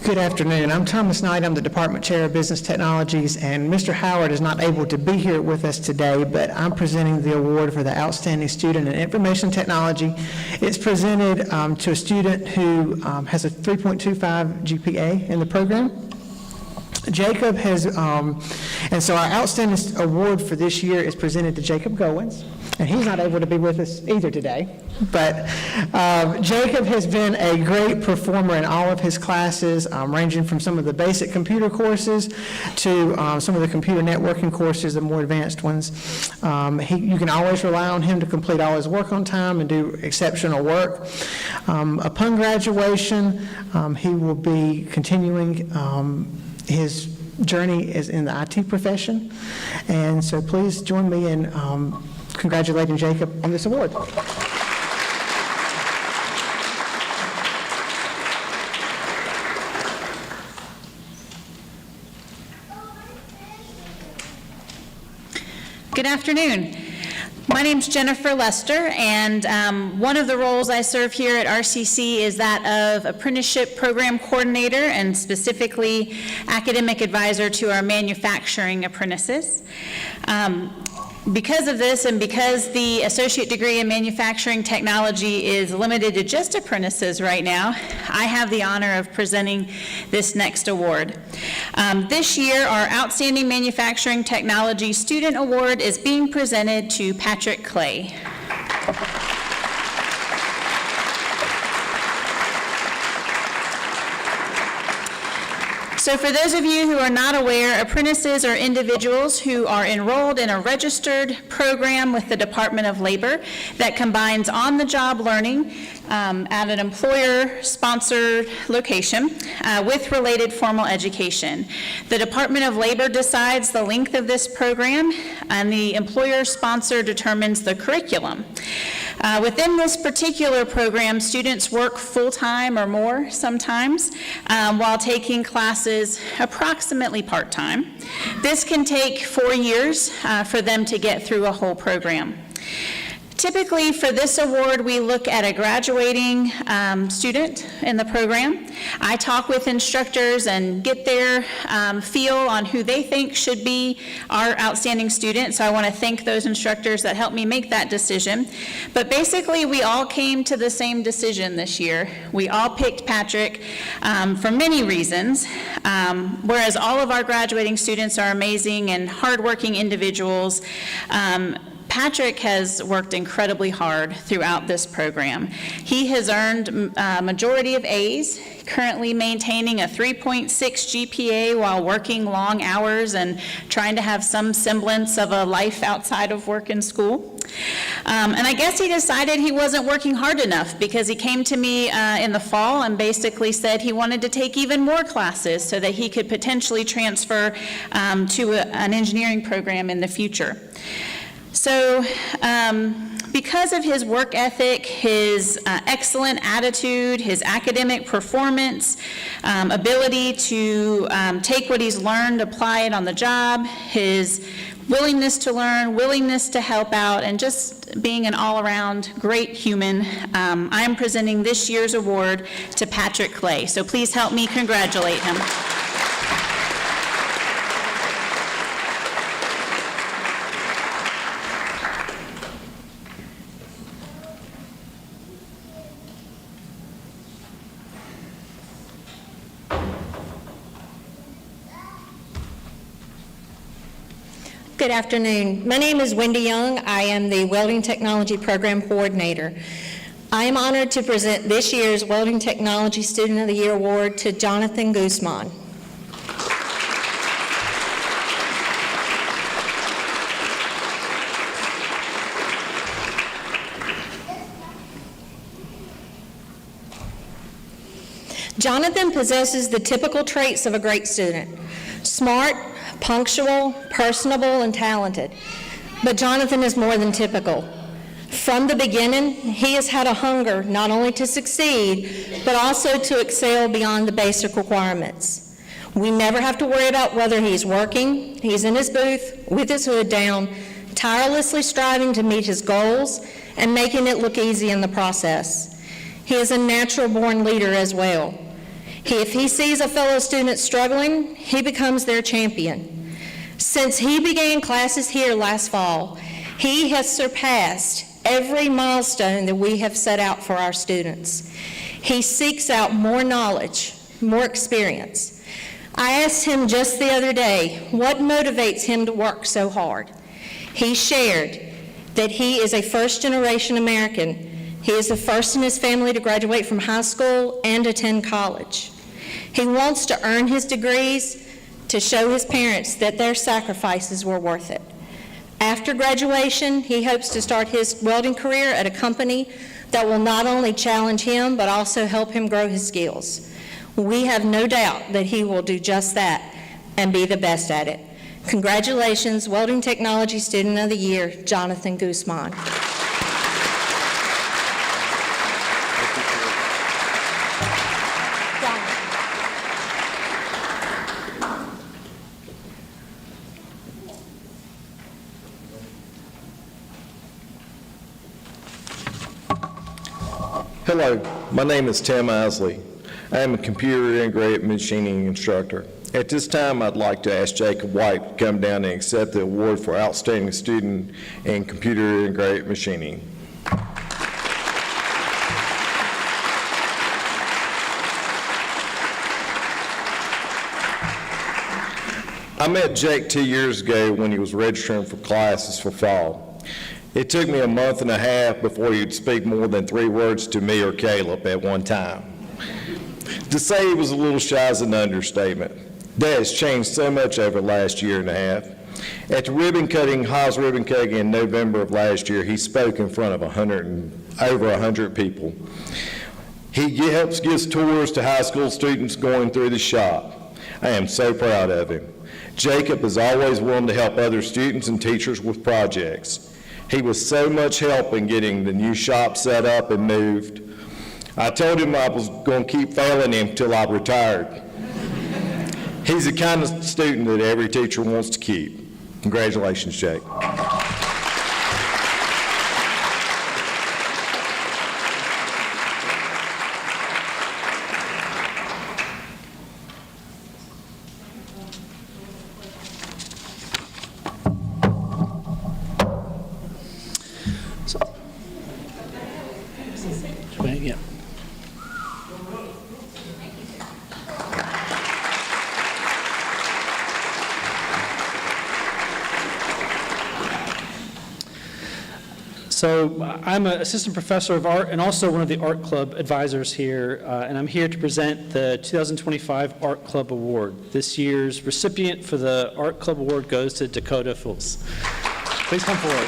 Good afternoon. I'm Thomas Knight. I'm the Department Chair of Business Technologies, and Mr. Howard is not able to be here with us today, but I'm presenting the award for the Outstanding Student in Information Technology. It's presented to a student who has a 3.25 GPA in the program. Jacob has, and so our Outstanding Award for this year is presented to Jacob Goins, and he's not able to be with us either today. But Jacob has been a great performer in all of his classes, ranging from some of the basic computer courses to some of the computer networking courses, the more advanced ones. You can always rely on him to complete all his work on time and do exceptional work. Upon graduation, he will be continuing his journey is in the IT profession, and so please join me in congratulating Jacob on this award. Good afternoon. My name's Jennifer Lester, and one of the roles I serve here at RCC is that of Apprenticeship Program Coordinator, and specifically Academic Advisor to our manufacturing apprentices. Because of this, and because the associate degree in manufacturing technology is limited to just apprentices right now, I have the honor of presenting this next award. This year, our Outstanding Manufacturing Technology Student Award is being presented to Patrick Clay. So for those of you who are not aware, apprentices are individuals who are enrolled in a registered program with the Department of Labor that combines on-the-job learning at an employer-sponsored location with related formal education. The Department of Labor decides the length of this program, and the employer-sponsor determines the curriculum. Within this particular program, students work full-time or more sometimes while taking classes approximately part-time. This can take 4 years for them to get through a whole program. Typically, for this award, we look at a graduating student in the program. I talk with instructors and get their feel on who they think should be our outstanding student, so I want to thank those instructors that helped me make that decision. But basically, we all came to the same decision this year. We all picked Patrick for many reasons. Whereas all of our graduating students are amazing and hardworking individuals, Patrick has worked incredibly hard throughout this program. He has earned a majority of A's, currently maintaining a 3.6 GPA while working long hours and trying to have some semblance of a life outside of work and school. And I guess he decided he wasn't working hard enough because he came to me in the fall and basically said he wanted to take even more classes so that he could potentially transfer to an engineering program in the future. So because of his work ethic, his excellent attitude, his academic performance, ability to take what he's learned, apply it on the job, his willingness to learn, willingness to help out, and just being an all-around great human, I am presenting this year's award to Patrick Clay. So please help me congratulate him. Good afternoon. My name is Wendy Young. I am the Welding Technology Program Coordinator. I am honored to present this year's Welding Technology Student of the Year Award to Jonathan Guzman. Jonathan possesses the typical traits of a great student: smart, punctual, personable, and talented. But Jonathan is more than typical. From the beginning, he has had a hunger not only to succeed, but also to excel beyond the basic requirements. We never have to worry about whether he's working. He's in his booth with his hood down, tirelessly striving to meet his goals and making it look easy in the process. He is a natural-born leader as well. If he sees a fellow student struggling, he becomes their champion. Since he began classes here last fall, he has surpassed every milestone that we have set out for our students. He seeks out more knowledge, more experience. I asked him just the other day what motivates him to work so hard. He shared that he is a first-generation American. He is the first in his family to graduate from high school and attend college. He wants to earn his degrees to show his parents that their sacrifices were worth it. After graduation, he hopes to start his welding career at a company that will not only challenge him, but also help him grow his skills. We have no doubt that he will do just that and be the best at it. Congratulations, Welding Technology Student of the Year, Jonathan Guzman. Hello, my name is Tim Isley. I am a computer integrated machining instructor. At this time, I'd like to ask Jacob White to come down and accept the award for Outstanding Student in Computer Integrated Machining. I met Jake 2 years ago when he was registering for classes for fall. It took me a month and a half before he'd speak more than 3 words to me or Caleb at one time. To say he was a little shy is an understatement. That has changed so much over the last year and a half. At the Haas ribbon cutting in November of last year, he spoke in front of over 100 people. He gives tours to high school students going through the shop. I am so proud of him. Jacob is always willing to help other students and teachers with projects. He was so much help in getting the new shop set up and moved. I told him I was going to keep failing him till I retired. He's the kind of student that every teacher wants to keep. Congratulations, Jake. So I'm an assistant professor of art and also one of the art club advisors here, and I'm here to present the 2025 Art Club Award. This year's recipient for the Art Club Award goes to Dakota Fools. Please come forward.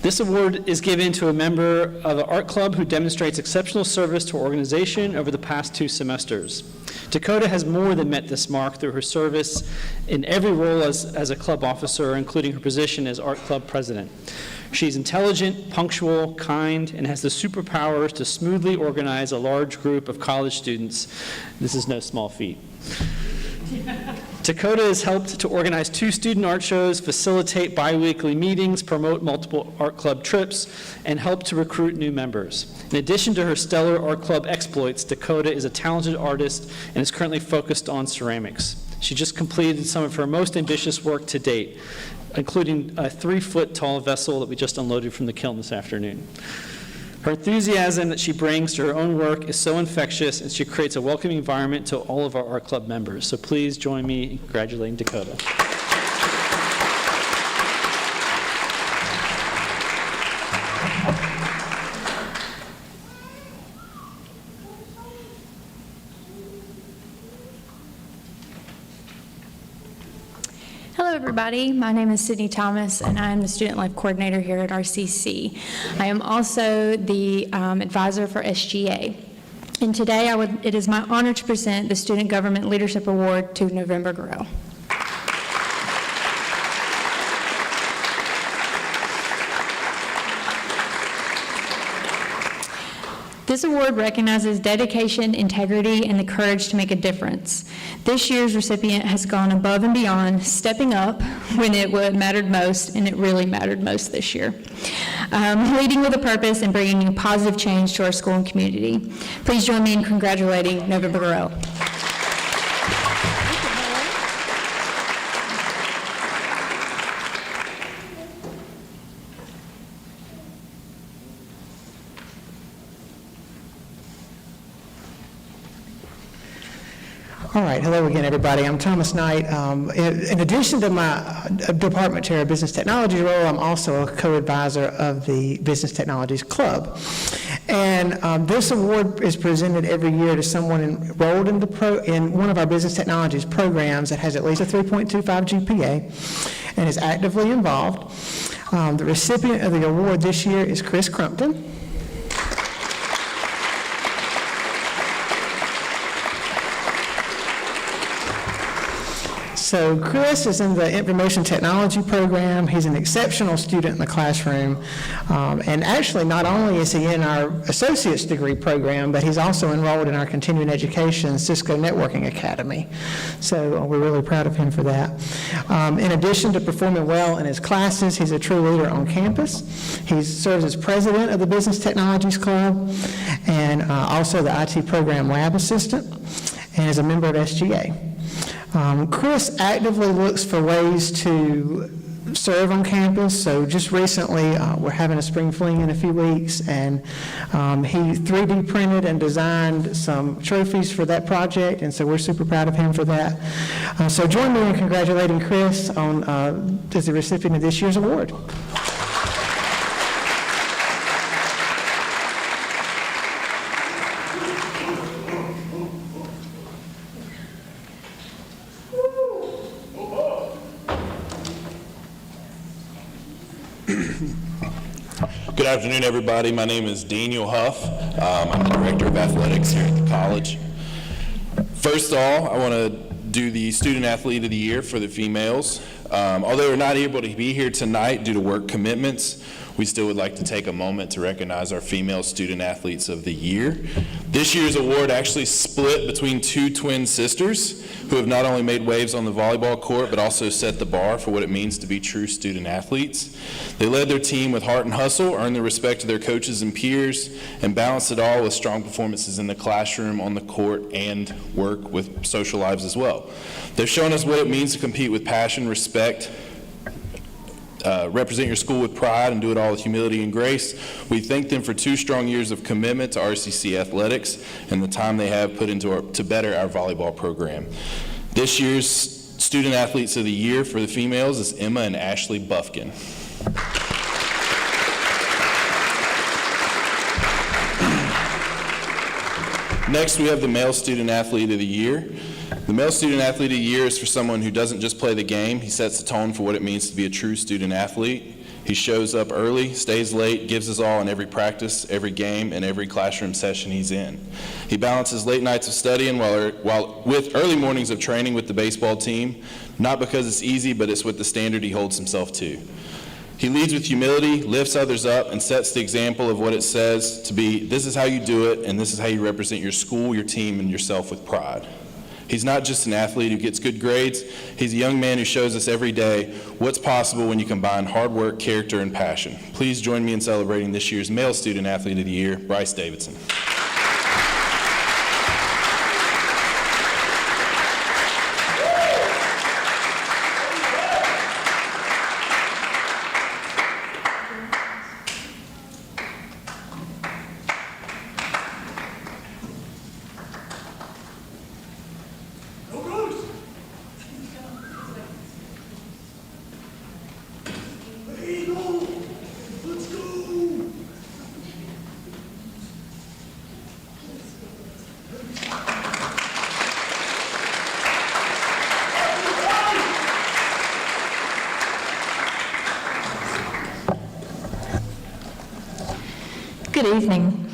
This award is given to a member of the art club who demonstrates exceptional service to our organization over the past 2 semesters. Dakota has more than met this mark through her service in every role as a club officer, including her position as art club president. She's intelligent, punctual, kind, and has the superpowers to smoothly organize a large group of college students. This is no small feat. Dakota has helped to organize 2 student art shows, facilitate biweekly meetings, promote multiple art club trips, and help to recruit new members. In addition to her stellar art club exploits, Dakota is a talented artist and is currently focused on ceramics. She just completed some of her most ambitious work to date, including a 3-foot-tall vessel that we just unloaded from the kiln this afternoon. Her enthusiasm that she brings to her own work is so infectious, and she creates a welcoming environment to all of our art club members. So please join me in congratulating Dakota. Hello, everybody. My name is Sydney Thomas, and I am the Student Life Coordinator here at RCC. I am also the advisor for SGA. And today, it is my honor to present the Student Government Leadership Award to November Grow. This award recognizes dedication, integrity, and the courage to make a difference. This year's recipient has gone above and beyond, stepping up when it mattered most, and it really mattered most this year. Leading with a purpose and bringing positive change to our school and community. Please join me in congratulating November Grow. All right, hello again, everybody. I'm Thomas Knight. In addition to my Department Chair of Business Technology role, I'm also a co-advisor of the Business Technologies Club. And this award is presented every year to someone enrolled in one of our business technologies programs that has at least a 3.25 GPA and is actively involved. The recipient of the award this year is Chris Crumpton. So Chris is in the information technology program. He's an exceptional student in the classroom. And actually, not only is he in our associate's degree program, but he's also enrolled in our continuing education Cisco Networking Academy. So we're really proud of him for that. In addition to performing well in his classes, he's a true leader on campus. He serves as president of the Business Technologies Club and also the IT program lab assistant and is a member of SGA. Chris actively looks for ways to serve on campus. So just recently, we're having a spring fling in a few weeks, and he 3D printed and designed some trophies for that project, and so we're super proud of him for that. So join me in congratulating Chris on as the recipient of this year's award. Good afternoon, everybody. My name is Daniel Huff. I'm the Director of Athletics here at the college. First of all, I want to do the Student Athlete of the Year for the females. Although we're not able to be here tonight due to work commitments, we still would like to take a moment to recognize our female Student Athletes of the Year. This year's award actually split between 2 twin sisters who have not only made waves on the volleyball court, but also set the bar for what it means to be true student athletes. They led their team with heart and hustle, earned the respect of their coaches and peers, and balanced it all with strong performances in the classroom, on the court, and work with social lives as well. They've shown us what it means to compete with passion, respect, represent your school with pride, and do it all with humility and grace. We thank them for 2 strong years of commitment to RCC athletics and the time they have put into to better our volleyball program. This year's Student Athletes of the Year for the females is Emma and Ashley Buffkin. Next, we have the Male Student Athlete of the Year. The Male Student Athlete of the Year is for someone who doesn't just play the game, he sets the tone for what it means to be a true student athlete. He shows up early, stays late, gives his all in every practice, every game, and every classroom session he's in. He balances late nights of studying while with early mornings of training with the baseball team, not because it's easy, but it's with the standard he holds himself to. He leads with humility, lifts others up, and sets the example of what it says to be, this is how you do it, and this is how you represent your school, your team, and yourself with pride. He's not just an athlete who gets good grades. He's a young man who shows us every day what's possible when you combine hard work, character, and passion. Please join me in celebrating this year's Male Student Athlete of the Year, Bryce Davidson. Good evening.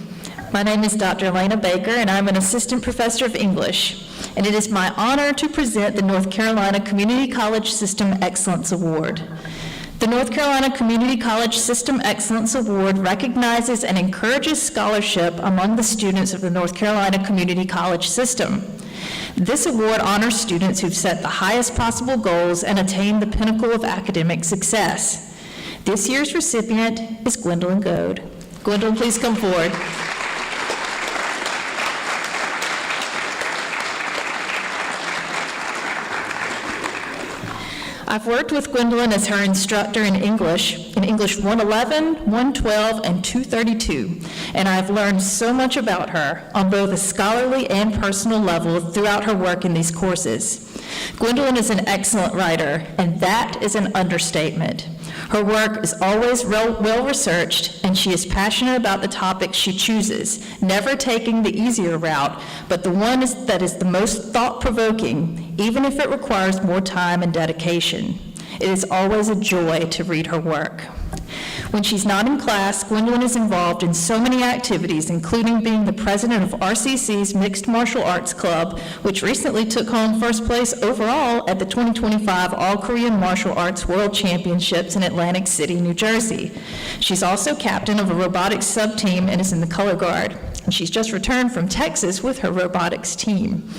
My name is Dr. Elena Baker, and I'm an assistant professor of English, and it is my honor to present the North Carolina Community College System Excellence Award. The North Carolina Community College System Excellence Award recognizes and encourages scholarship among the students of the North Carolina Community College system. This award honors students who've set the highest possible goals and attained the pinnacle of academic success. This year's recipient is Gwendolyn Goad. Gwendolyn, please come forward. I've worked with Gwendolyn as her instructor in English 111, 112, and 232, and I've learned so much about her on both a scholarly and personal level throughout her work in these courses. Gwendolyn is an excellent writer, and that is an understatement. Her work is always well-researched, and she is passionate about the topics she chooses, never taking the easier route, but the one that is the most thought-provoking, even if it requires more time and dedication. It is always a joy to read her work. When she's not in class, Gwendolyn is involved in so many activities, including being the president of RCC's Mixed Martial Arts Club, which recently took home first place overall at the 2025 All-Korean Martial Arts World Championships in Atlantic City, New Jersey. She's also captain of a robotics sub-team and is in the color guard. And she's just returned from Texas with her robotics team.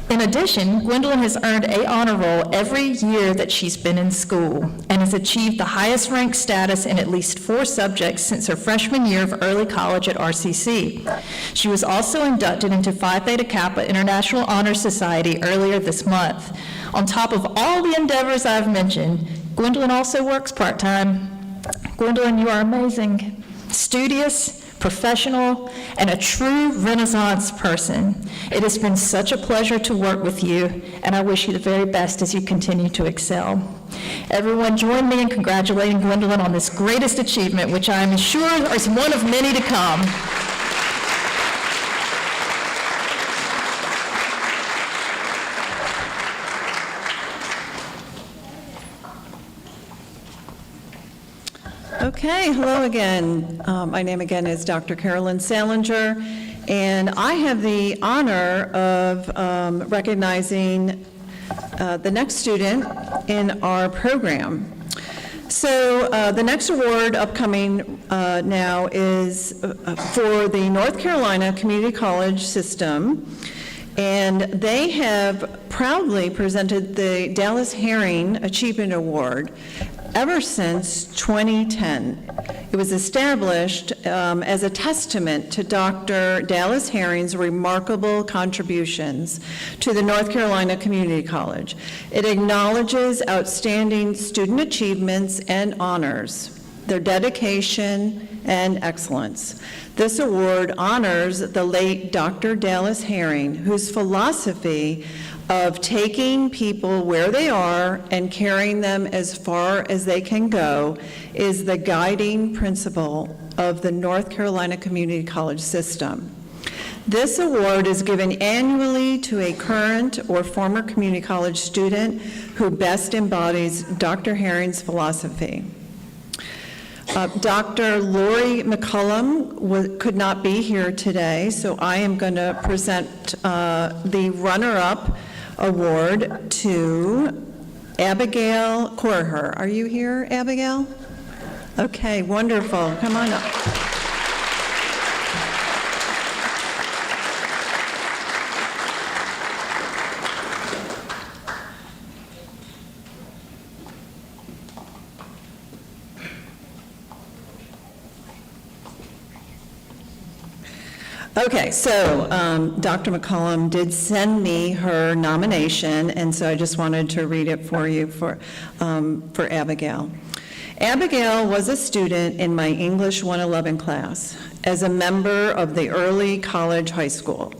In addition, Gwendolyn has earned an honor roll every year that she's been in school and has achieved the highest ranked status in at least 4 subjects since her freshman year of early college at RCC. She was also inducted into Phi Theta Kappa International Honor Society earlier this month. On top of all the endeavors I've mentioned, Gwendolyn also works part-time. Gwendolyn, you are amazing, studious, professional, and a true Renaissance person. It has been such a pleasure to work with you, and I wish you the very best as you continue to excel. Everyone join me in congratulating Gwendolyn on this greatest achievement, which I am sure is one of many to come. Okay, hello again. My name again is Dr. Carolyn Salinger, and I have the honor of recognizing the next student in our program. So the next award upcoming now is for the North Carolina Community College System, and they have proudly presented the Dallas Herring Achievement Award ever since 2010. It was established as a testament to Dr. Dallas Herring's remarkable contributions to the North Carolina Community College. It acknowledges outstanding student achievements and honors, their dedication and excellence. This award honors the late Dr. Dallas Herring, whose philosophy of taking people where they are and carrying them as far as they can go is the guiding principle of the North Carolina Community College system. This award is given annually to a current or former community college student who best embodies Dr. Herring's philosophy. Dr. Lori McCullum could not be here today, so I am going to present the runner-up award to Abigail Korher. Are you here, Abigail? Okay, wonderful. Come on up. Okay, so Dr. McCullum did send me her nomination, and so I just wanted to read it for you for Abigail. Abigail was a student in my English 111 class as a member of the early college high school.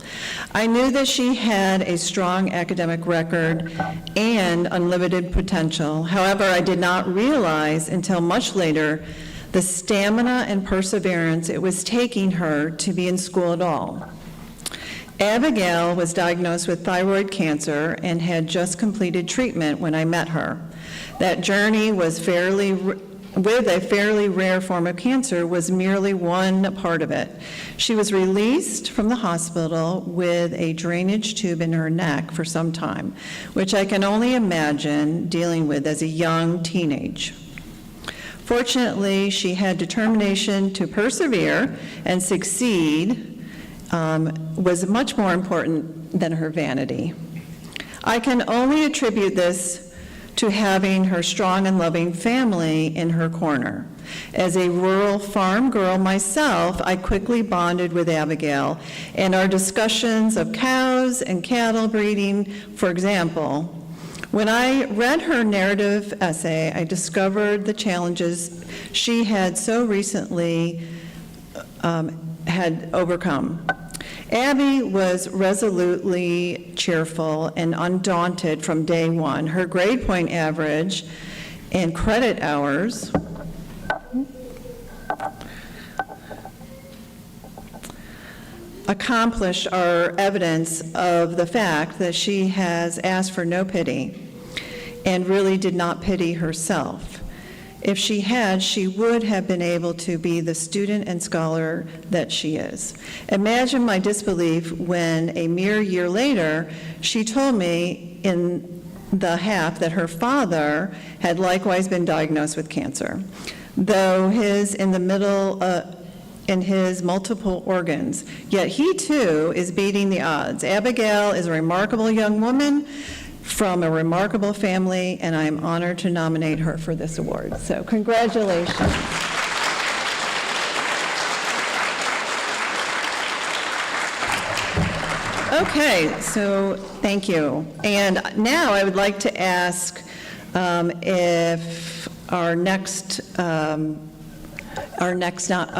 I knew that she had a strong academic record and unlimited potential. However, I did not realize until much later the stamina and perseverance it was taking her to be in school at all. Abigail was diagnosed with thyroid cancer and had just completed treatment when I met her. That journey was with a fairly rare form of cancer was merely one part of it. She was released from the hospital with a drainage tube in her neck for some time, which I can only imagine dealing with as a young teenage. Fortunately, she had determination to persevere and succeed, was much more important than her vanity. I can only attribute this to having her strong and loving family in her corner. As a rural farm girl myself, I quickly bonded with Abigail, and our discussions of cows and cattle breeding, for example. When I read her narrative essay, I discovered the challenges she had so recently had overcome. Abby was resolutely cheerful and undaunted from day one. Her grade point average and credit hours accomplished are evidence of the fact that she has asked for no pity and really did not pity herself. If she had, she would have been able to be the student and scholar that she is. Imagine my disbelief when a mere year later, she told me in the half that her father had likewise been diagnosed with cancer, though his in his multiple organs, yet he too is beating the odds. Abigail is a remarkable young woman from a remarkable family, and I am honored to nominate her for this award. So congratulations. Okay, so thank you. And now I would like to ask if our next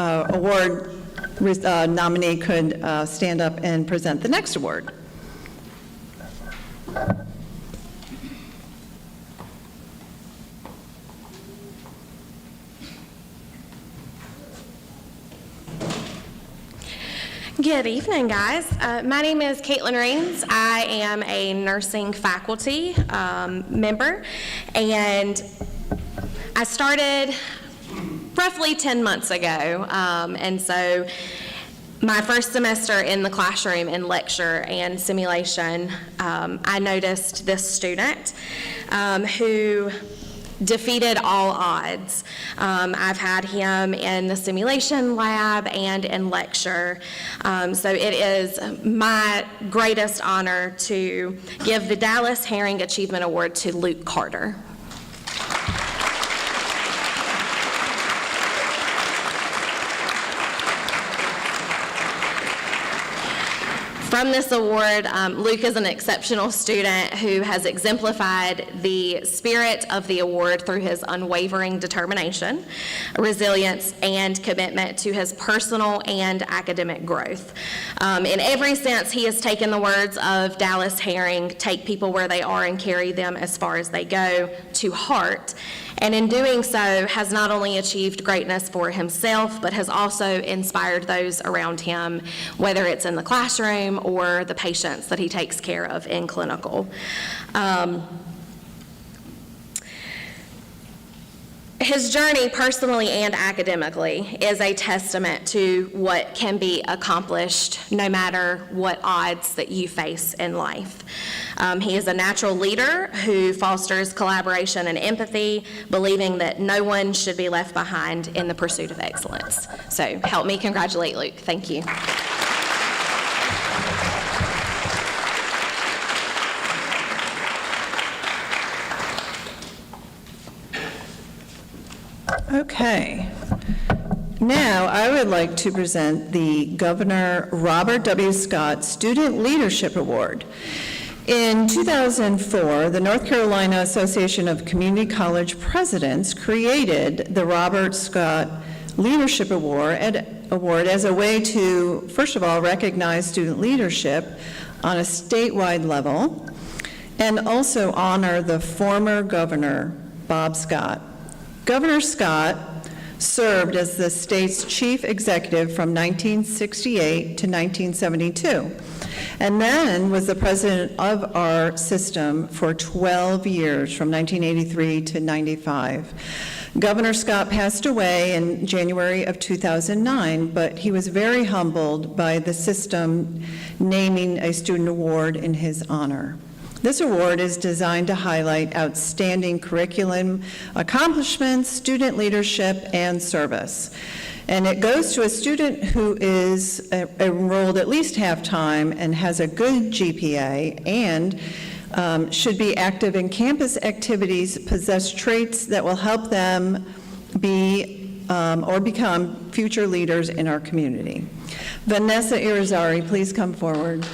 award nominee could stand up and present the next award. Good evening, guys. My name is Caitlin Raines. I am a nursing faculty member, and I started roughly 10 months ago, and so my first semester in the classroom in lecture and simulation, I noticed this student who defeated all odds. I've had him in the simulation lab and in lecture, so it is my greatest honor to give the Dallas Herring Achievement Award to Luke Carter. From this award, Luke is an exceptional student who has exemplified the spirit of the award through his unwavering determination, resilience, and commitment to his personal and academic growth. In every sense, he has taken the words of Dallas Herring, "Take people where they are and carry them as far as they go," to heart. And in doing so, has not only achieved greatness for himself, but has also inspired those around him, whether it's in the classroom or the patients that he takes care of in clinical. His journey, personally and academically, is a testament to what can be accomplished no matter what odds that you face in life. He is a natural leader who fosters collaboration and empathy, believing that no one should be left behind in the pursuit of excellence. So help me congratulate Luke. Thank you. Okay. Now, I would like to present the Governor Robert W. Scott Student Leadership Award. In 2004, the North Carolina Association of Community College Presidents created the Robert Scott Leadership Award as a way to, first of all, recognize student leadership on a statewide level, and also honor the former governor, Bob Scott. Governor Scott served as the state's chief executive from 1968 to 1972, and then was the president of our system for 12 years, from 1983 to 95. Governor Scott passed away in January of 2009, but he was very humbled by the system naming a student award in his honor. This award is designed to highlight outstanding curriculum accomplishments, student leadership, and service. And it goes to a student who is enrolled at least half-time and has a good GPA and should be active in campus activities, possess traits that will help them be or become future leaders in our community. Vanessa Irizarry, please come forward.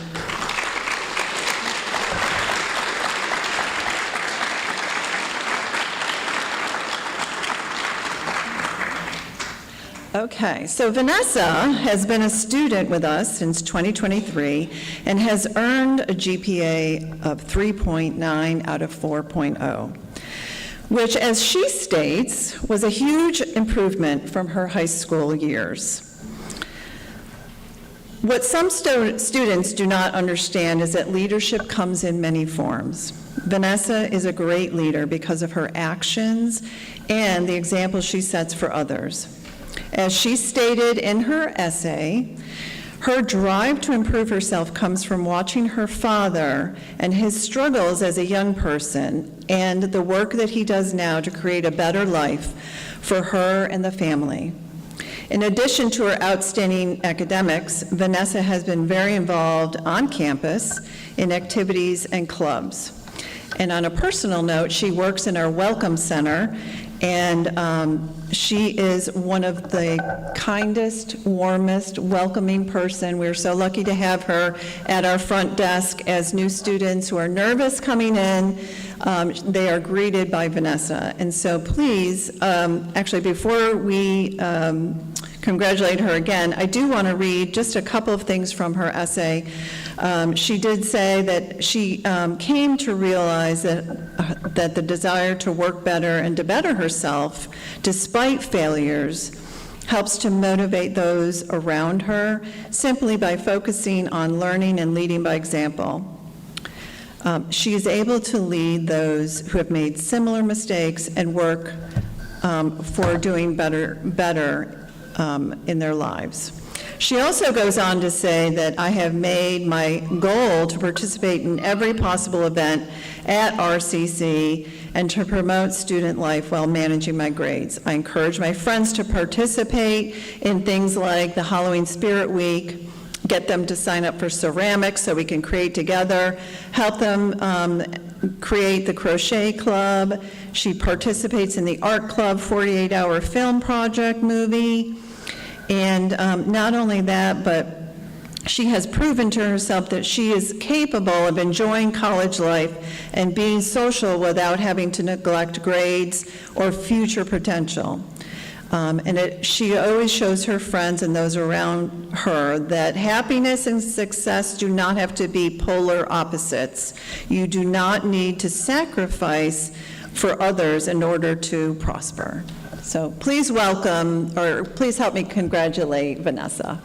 Okay, so Vanessa has been a student with us since 2023 and has earned a GPA of 3.9 out of 4.0, which, as she states, was a huge improvement from her high school years. What some students do not understand is that leadership comes in many forms. Vanessa is a great leader because of her actions and the example she sets for others. As she stated in her essay, her drive to improve herself comes from watching her father and his struggles as a young person and the work that he does now to create a better life for her and the family. In addition to her outstanding academics, Vanessa has been very involved on campus in activities and clubs. And on a personal note, she works in our Welcome Center, and she is one of the kindest, warmest, welcoming person. We're so lucky to have her at our front desk as new students who are nervous coming in. They are greeted by Vanessa. And so please, actually, before we congratulate her again, I do want to read just a couple of things from her essay. She did say that she came to realize that the desire to work better and to better herself, despite failures, helps to motivate those around her simply by focusing on learning and leading by example. She is able to lead those who have made similar mistakes and work for doing better in their lives. She also goes on to say that I have made my goal to participate in every possible event at RCC and to promote student life while managing my grades. I encourage my friends to participate in things like the Halloween Spirit Week, get them to sign up for ceramics so we can create together, help them create the crochet club. She participates in the art club 48-hour film project movie. And not only that, but She has proven to herself that she is capable of enjoying college life and being social without having to neglect grades or future potential. She always shows her friends and those around her that happiness and success do not have to be polar opposites. You do not need to sacrifice for others in order to prosper. So please welcome, or please help me congratulate Vanessa.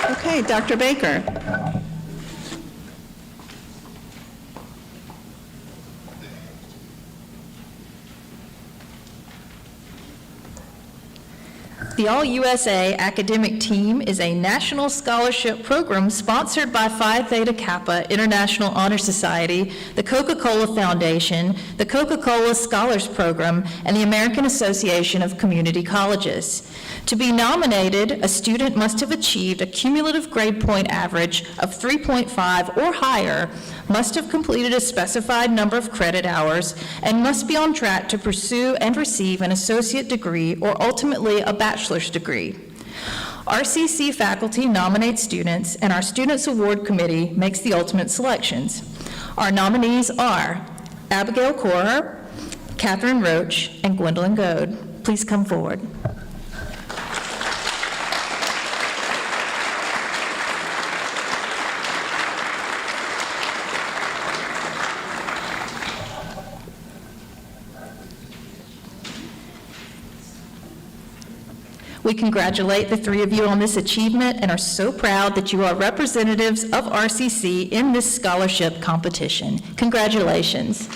Okay, Dr. Baker. The All-USA Academic Team is a national scholarship program sponsored by Phi Theta Kappa International Honor Society, the Coca-Cola Foundation, the Coca-Cola Scholars Program, and the American Association of Community Colleges. To be nominated, a student must have achieved a cumulative grade point average of 3.5 or higher, must have completed a specified number of credit hours, and must be on track to pursue and receive an associate degree or ultimately a bachelor's degree. RCC faculty nominates students, and our Students Award Committee makes the ultimate selections. Our nominees are Abigail Corer, Catherine Roach, and Gwendolyn Goad. Please come forward. We congratulate the three of you on this achievement and are so proud that you are representatives of RCC in this scholarship competition. Congratulations.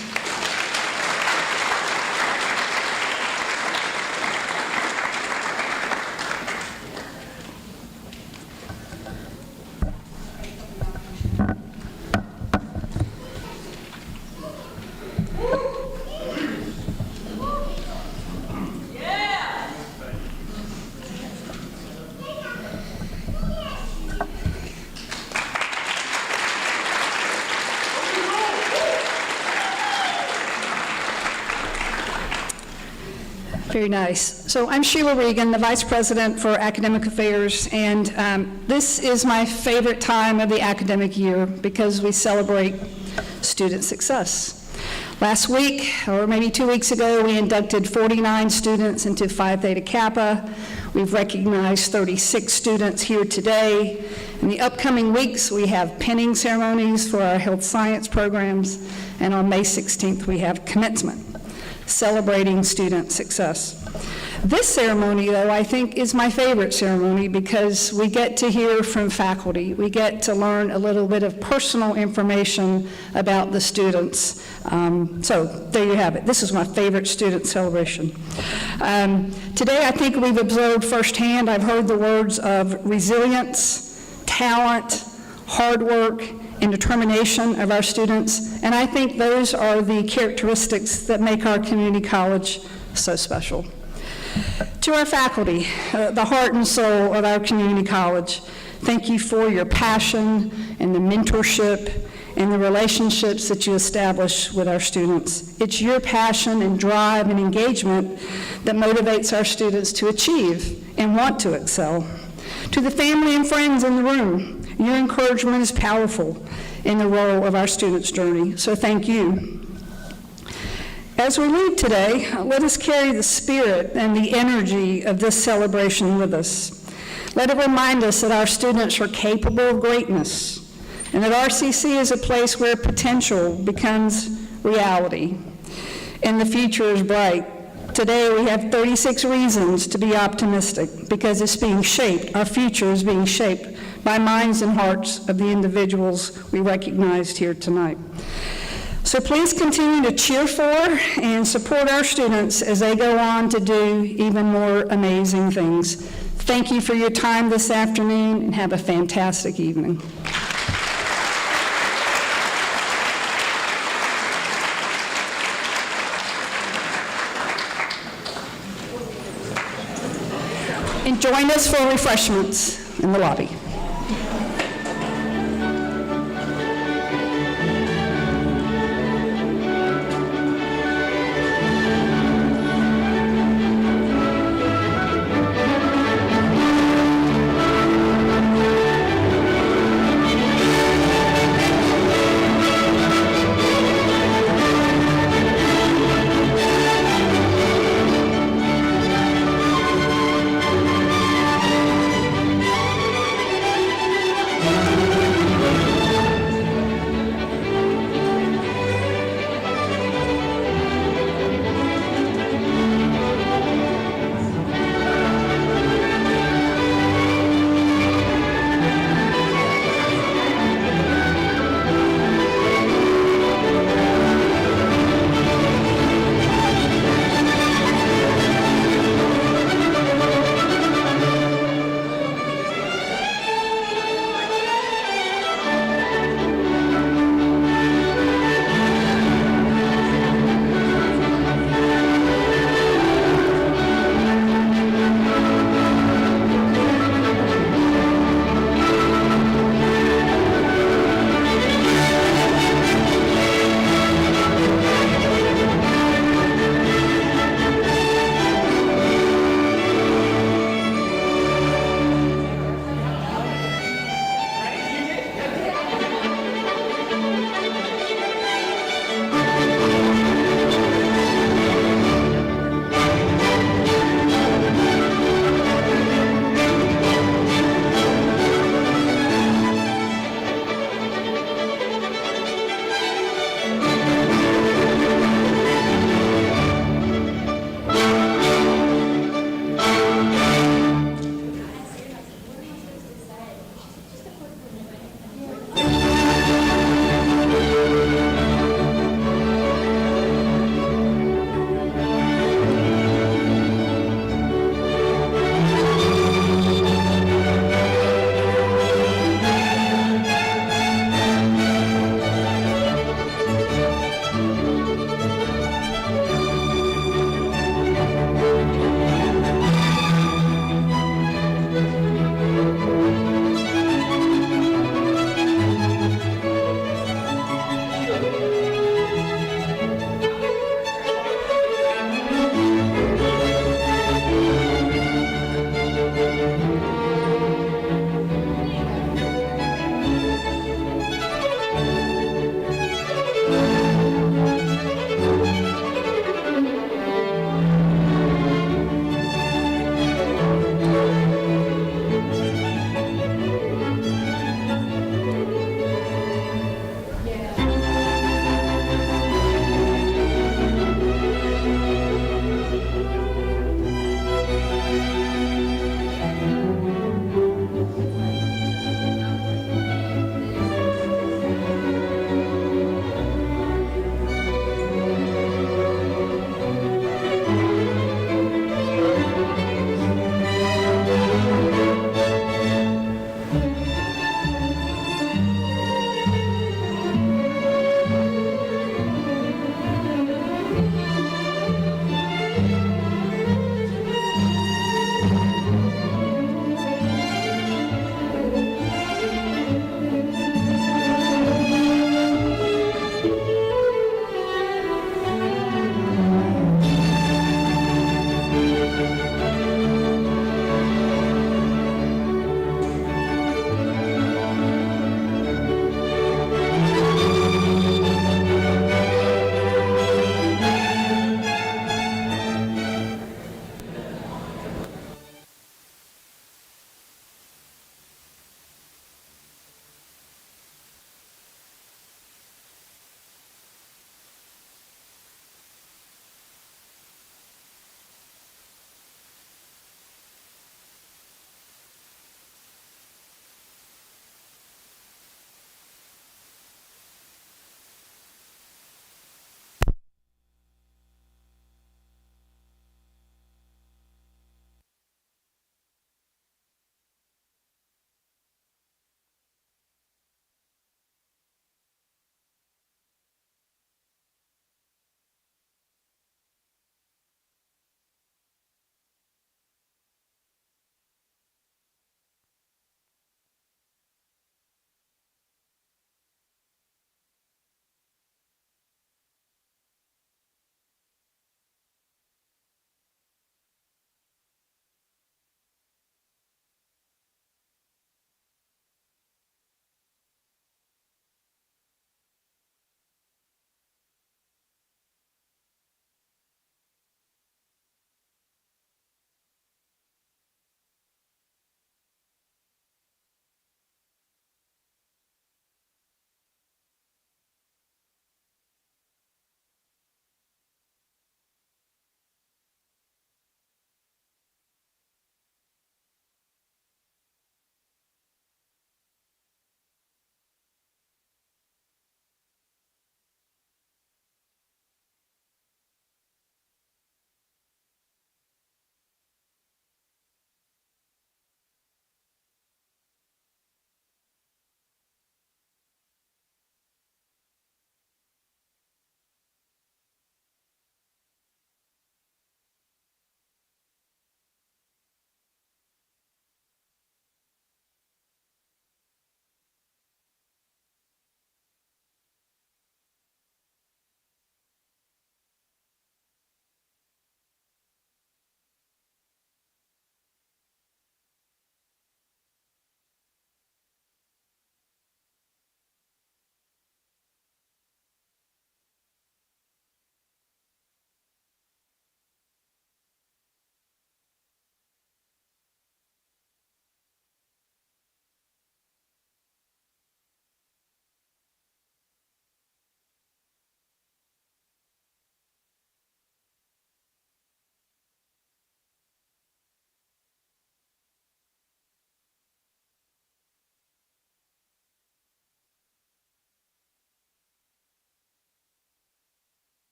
Very nice. So I'm Sheila Regan, the Vice President for Academic Affairs, and this is my favorite time of the academic year because we celebrate student success. Last week, or maybe 2 weeks ago, we inducted 49 students into Phi Theta Kappa. We've recognized 36 students here today. In the upcoming weeks, we have pinning ceremonies for our health science programs, and on May 16th, we have commencement, celebrating student success. This ceremony, though, I think is my favorite ceremony because we get to hear from faculty. We get to learn a little bit of personal information about the students. So there you have it. This is my favorite student celebration. Today, I think we've observed firsthand, I've heard the words of resilience, talent, hard work, and determination of our students, and I think those are the characteristics that make our community college so special. To our faculty, the heart and soul of our community college, thank you for your passion and the mentorship and the relationships that you establish with our students. It's your passion and drive and engagement that motivates our students to achieve and want to excel. To the family and friends in the room, your encouragement is powerful in the role of our students' journey, so thank you. As we leave today, let us carry the spirit and the energy of this celebration with us. Let it remind us that our students are capable of greatness and that RCC is a place where potential becomes reality and the future is bright. Today we have 36 reasons to be optimistic because it's being shaped, our future is being shaped by minds and hearts of the individuals we recognized here tonight. So please continue to cheer for and support our students as they go on to do even more amazing things. Thank you for your time this afternoon and have a fantastic evening. And join us for refreshments in the lobby.